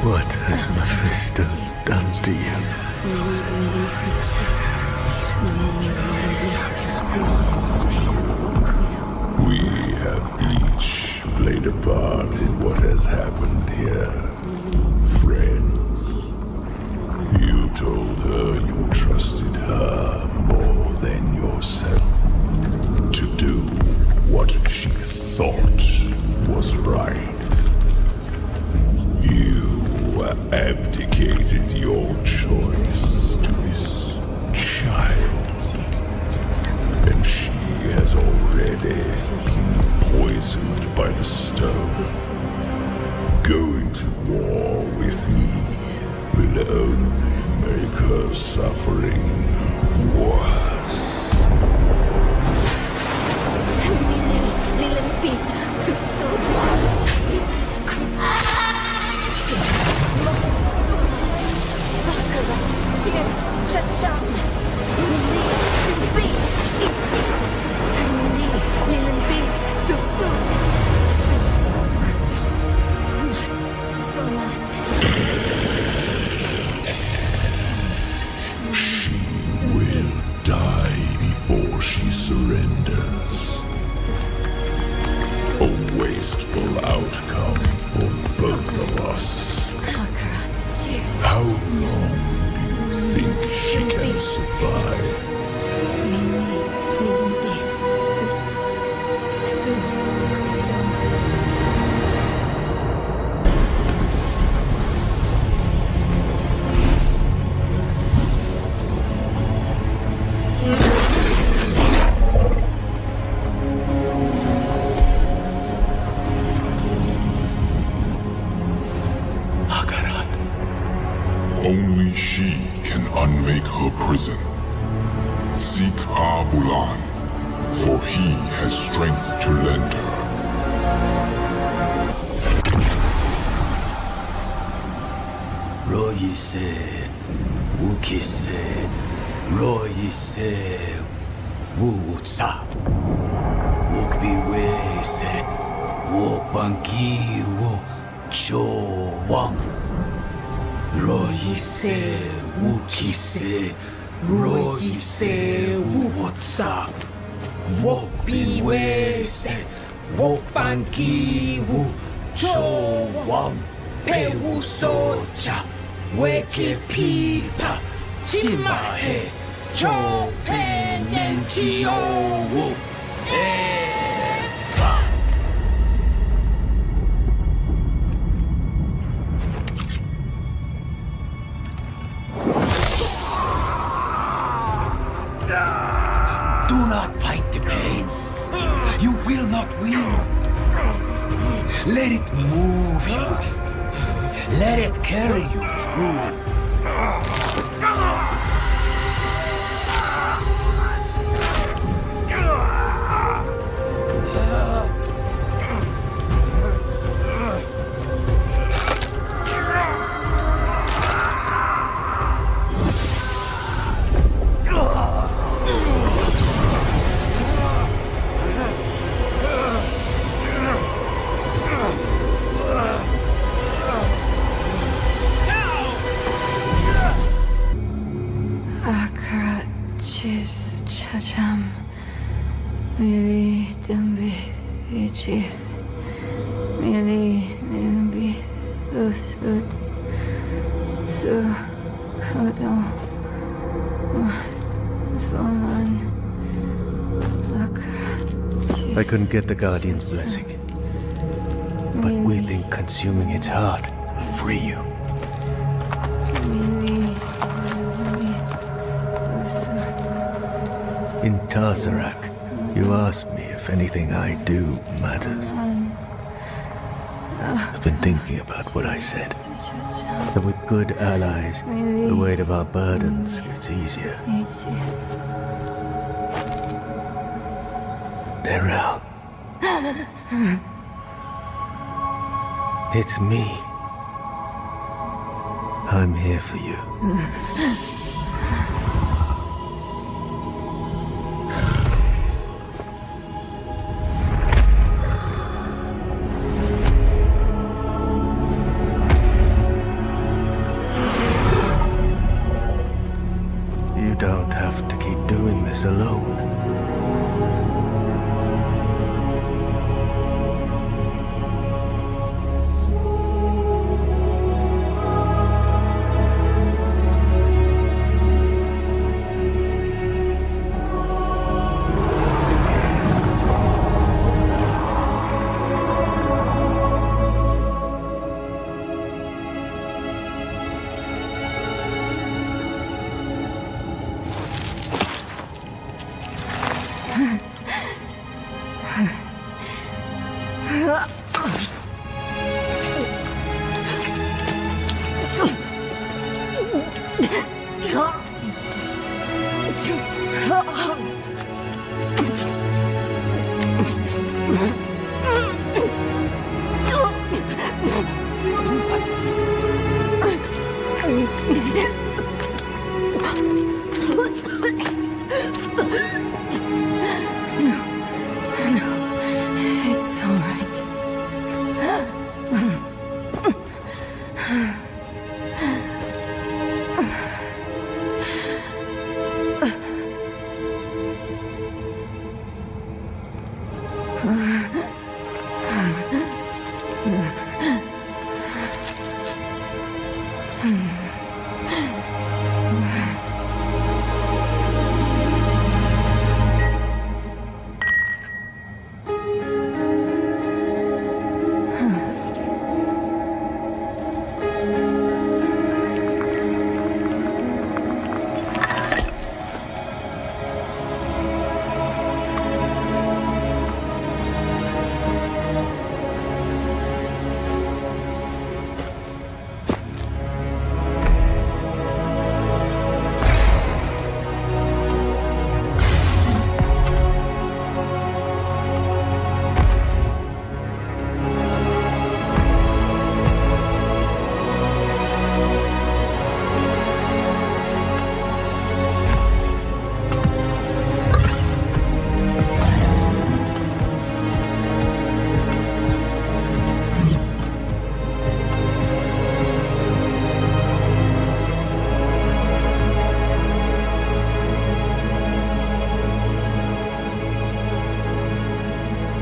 What has Mephisto done to you? played a part in what has happened here. Friends, you told her you trusted her more than yourself to do what she thought was right. You abdicated your choice to this child, and she has already been poisoned by the stone. Going to war with me will only make her suffering worse. She will die before she surrenders. A wasteful outcome for both of us. How long do you think she can survive? Only she can unmake her prison. Seek Abulan, for he has strength to lend her. Royise, Wukise, Royise, Wutsa. Wukbiwese, Wukbanki, Wukchowang. Royise, Wukise, Royise, Wutsa. Wukbiwese, Wukbanki, Wukchowang. Pewusocha, Weke Pipa, Chimahe, Chopen Nenchiowu, Eva. Do not fight the pain. You will not win. Let it move you. Let it carry you through. Chacham, Mili Dumbi, Ichis, Mili Dumbi, Usut, Su, Kodon, Solan, I couldn't get the Guardian's blessing, but we think consuming its heart will free you. In Tarsarak, you asked me if anything I do matters. I've been thinking about what I said. That with good allies, the weight of our burdens gets easier. Darrell. It's me. I'm here for you. You don't have to keep doing this alone. It's all right.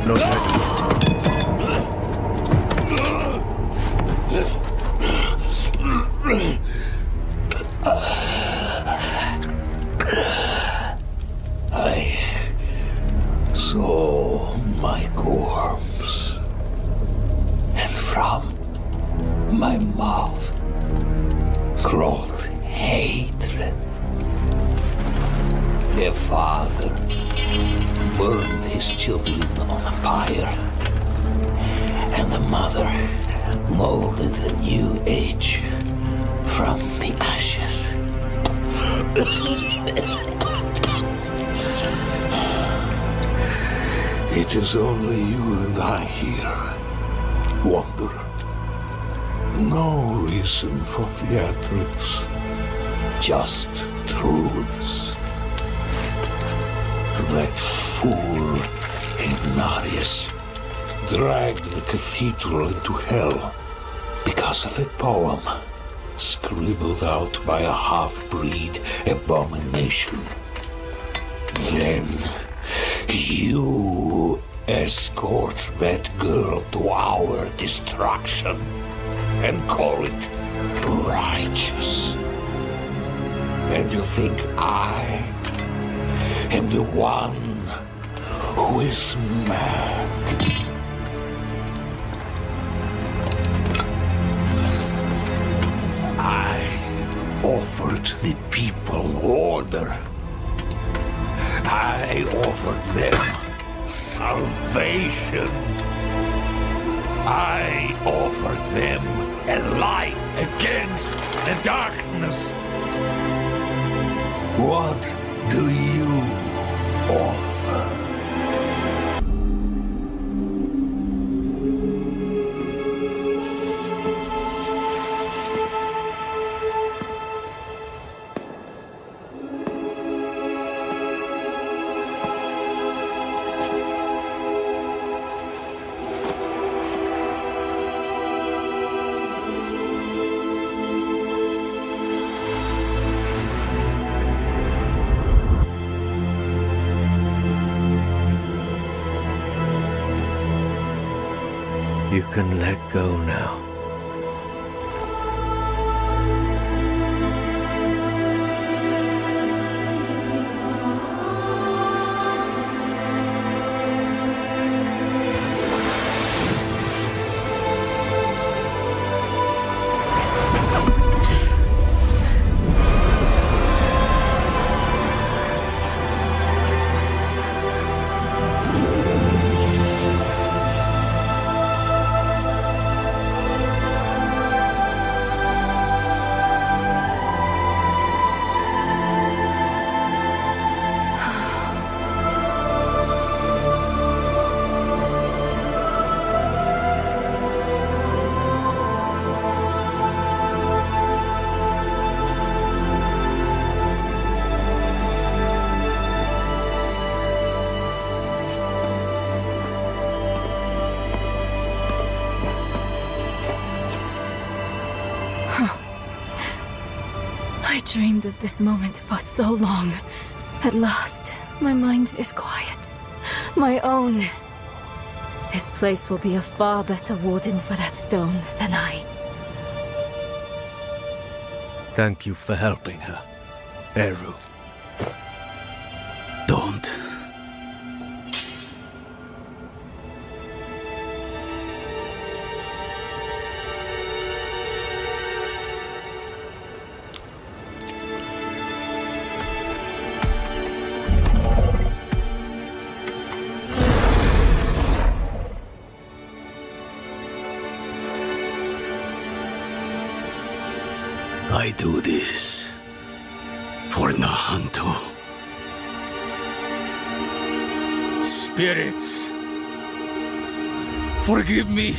Not ready I saw my corpse, and from my mouth crawled hatred. Their father burned his children on a pyre, and the mother molded a new age from the ashes. It is only you and I here, Wanderer. No reason for theatrics, just truths. That fool Ignatius dragged the cathedral into hell because of a poem scribbled out by a half-breed abomination. Then you escort that girl to our destruction and call it righteous. And you think I am the one who is mad? I offered the people order. I offered them salvation. I offered them a light against the darkness. What do you offer? You can let go now. dreamed of this moment for so long. At last, my mind is quiet. My own. This place will be a far better warden for that stone than I. Thank you for helping her, Eru. Don't. I do this for Nahanto. Spirits, forgive me.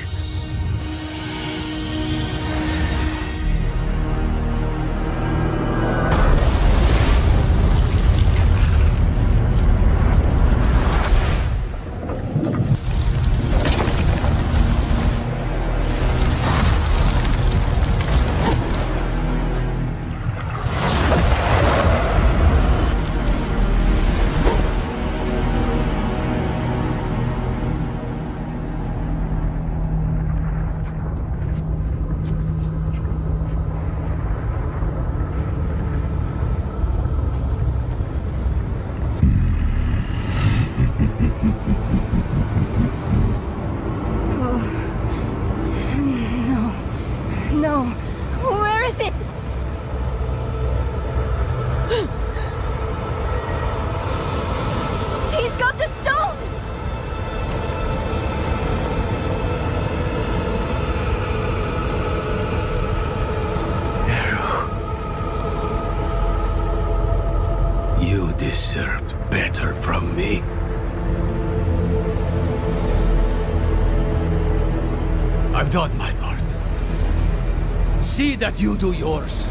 No. Where is it? He's got the stone! You deserved better from me. I've done my part. See that you do yours.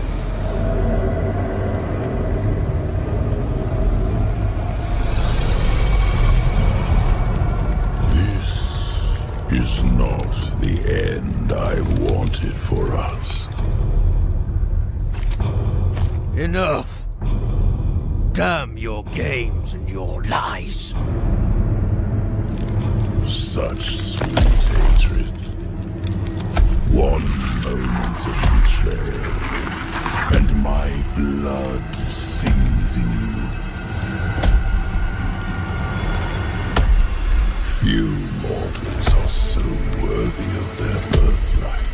This is not the end I wanted for us. Enough. Damn your games and your lies. Such sweet hatred. One moment of betrayal, and my blood sings in you. Few mortals are so worthy of their birthright.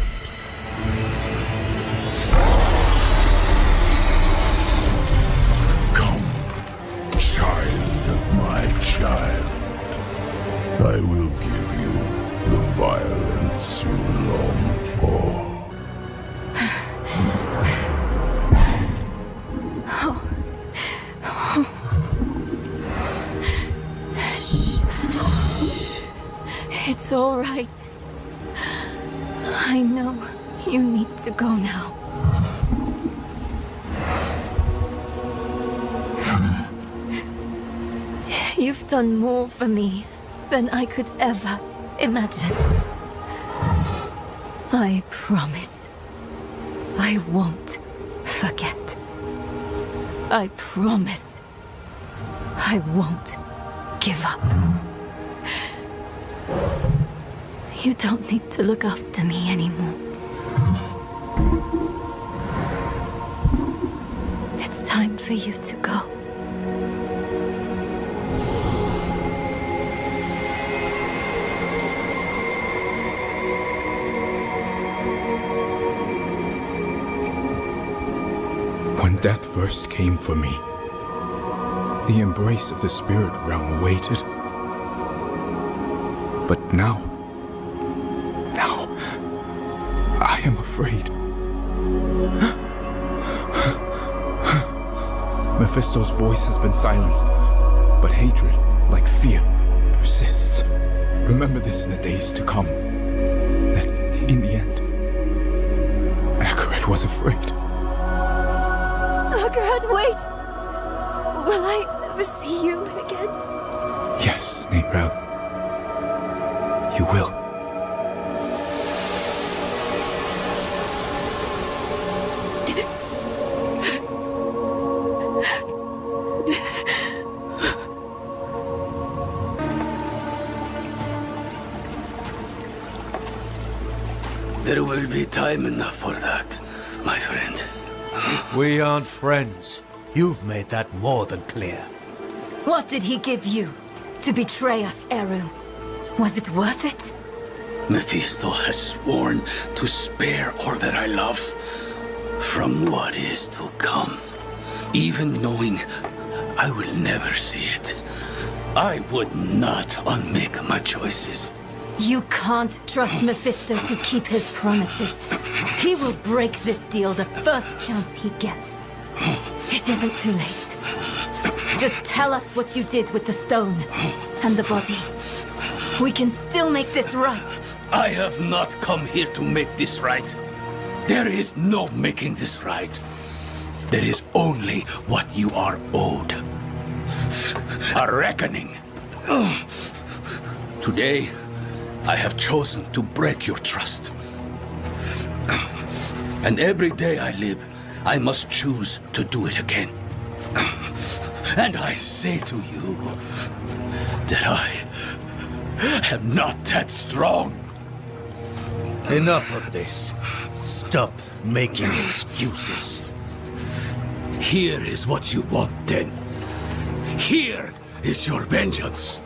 Come, child of my child. I will give you the violence you long for. It's all right. I know you need to go now. You've done more for me than I could ever imagine. I promise I won't forget. I promise I won't give up. You don't need to look after me anymore. It's time for you to go. When death first came for me, the embrace of the spirit realm awaited. But now, I am afraid. Mephisto's voice has been silenced, but hatred, like fear, persists. Remember this in the days to come, that in the end, Akaret was afraid. Margaret, wait! Will I ever see you again? Yes, Neyrel. You will. There will be time enough for that, my friend. We aren't friends. You've made that more than clear. What did he give you to betray us, Eru? Was it worth it? Mephisto has sworn to spare all that I love from what is to come. Even knowing I will never see it, I would not unmake my choices. You can't trust Mephisto to keep his promises. He will break this deal the first chance he gets. It isn't too late. Just tell us what you did with the stone and the body. We can still make this right. I have not come here to make this right. There is no making this right. There is only what you are owed. A reckoning. Today, I have chosen to break your trust. And every day I live, I must choose to do it again. And I say to you that I am not that strong. Enough of this. Stop making excuses. Here is what you want, then. Here is your vengeance.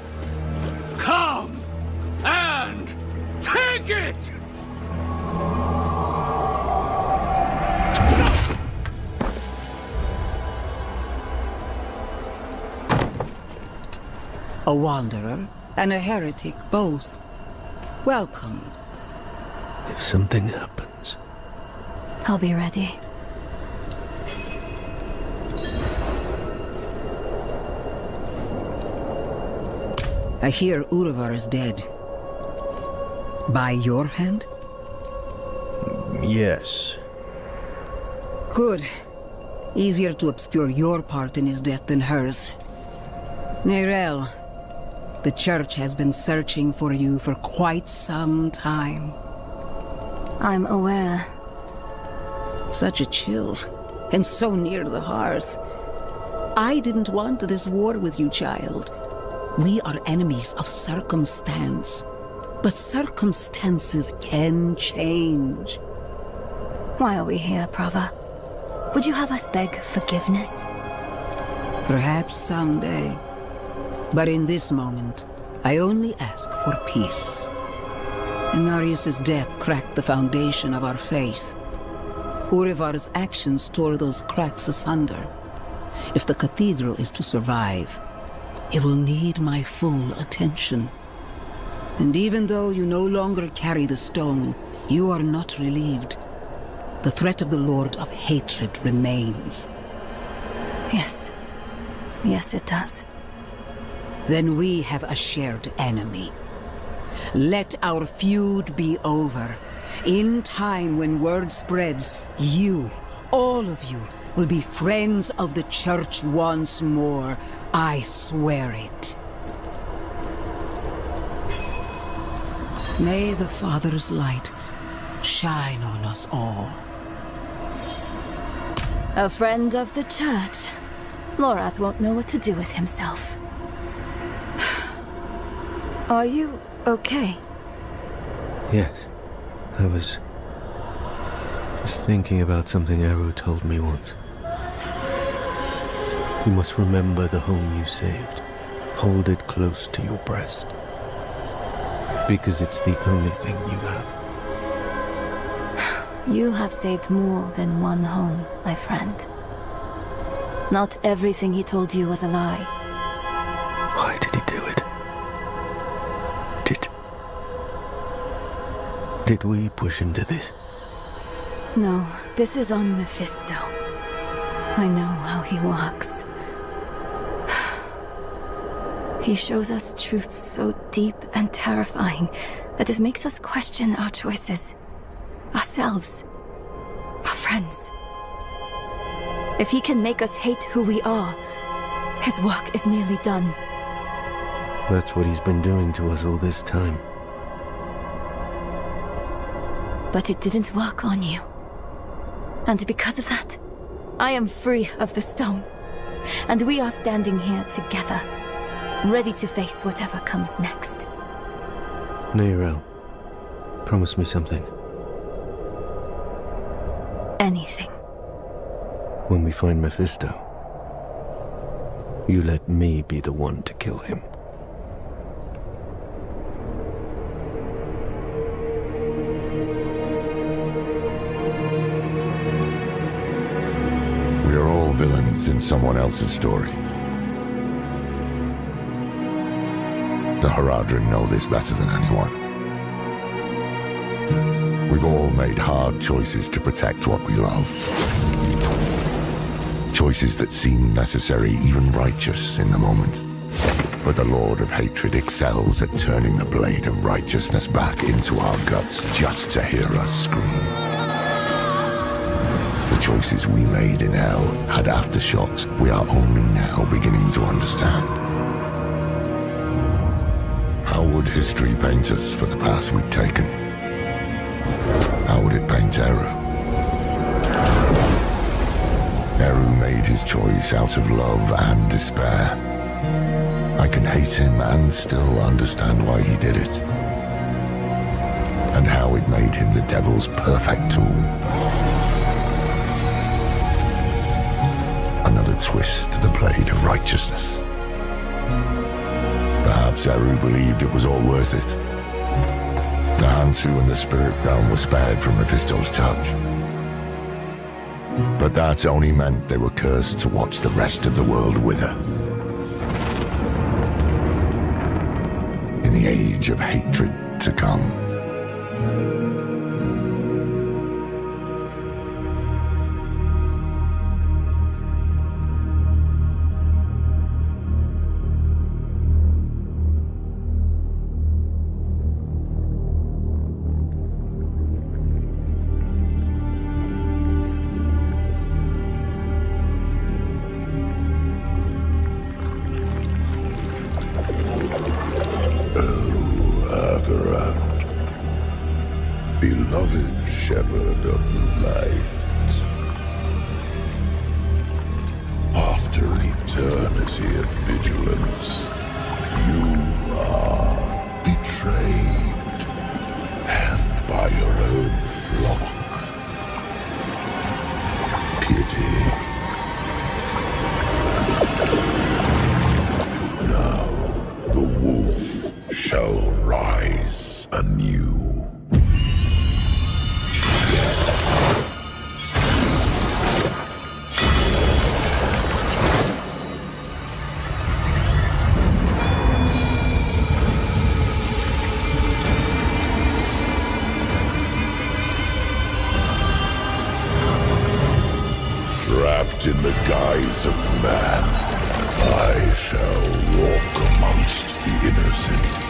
Come and take it! A wanderer and a heretic both. Welcome. If something happens... I'll be ready. I hear Urvar is dead. By your hand? Yes. Good. Easier to obscure your part in his death than hers. Neyrelle, the Church has been searching for you for quite some time. I'm aware. Such a chill, and so near the hearth. I didn't want this war with you, child. We are enemies of circumstance. But circumstances can change. Why are we here, brother? Would you have us beg forgiveness? Perhaps someday. But in this moment, I only ask for peace. Inarius' death cracked the foundation of our faith. Urivar's actions tore those cracks asunder. If the cathedral is to survive, it will need my full attention. And even though you no longer carry the stone, you are not relieved. The threat of the Lord of Hatred remains. Yes. Yes, it does. Then we have a shared enemy. Let our feud be over. In time, when word spreads, you, all of you, will be friends of the Church once more. I swear it. May the Father's light shine on us all. A friend of the Church. Lorath won't know what to do with himself. Are you okay? Yes. I was just thinking about something Eru told me once. You must remember the home you saved. Hold it close to your breast. Because it's the only thing you have. You have saved more than one home, my friend. Not everything he told you was a lie. Why did he do it? Did we push him to this? No, this is on Mephisto. I know how he works. He shows us truths so deep and terrifying that it makes us question our choices. Ourselves. Our friends. If he can make us hate who we are, his work is nearly done. That's what he's been doing to us all this time. But it didn't work on you. And because of that, I am free of the stone. And we are standing here together, ready to face whatever comes next. Neyrelle, promise me something. anything. When we find Mephisto, you let me be the one to kill him. We are all villains in someone else's story. The Haradrim know this better than anyone. We've all made hard choices to protect what we love. Choices that seem necessary, even righteous in the moment. But the Lord of Hatred excels at turning the blade of righteousness back into our guts just to hear us scream. The choices we made in hell had aftershocks we are only now beginning to understand. How would history paint us for the path we'd taken? How would it paint Eru? Eru made his choice out of love and despair. I can hate him and still understand why he did it. And how it made him the devil's perfect tool. Another twist to the blade of righteousness. Perhaps Eru believed it was all worth it. The Hantu and the spirit realm were spared from Mephisto's touch. But that only meant they were cursed to watch the rest of the world wither. In the age of hatred to come. Beloved shepherd of the light, after eternity of vigilance, you are betrayed, and by your own flock. Pity. Now the wolf shall rise anew. Wrapped in the guise of man, I shall walk amongst the innocent.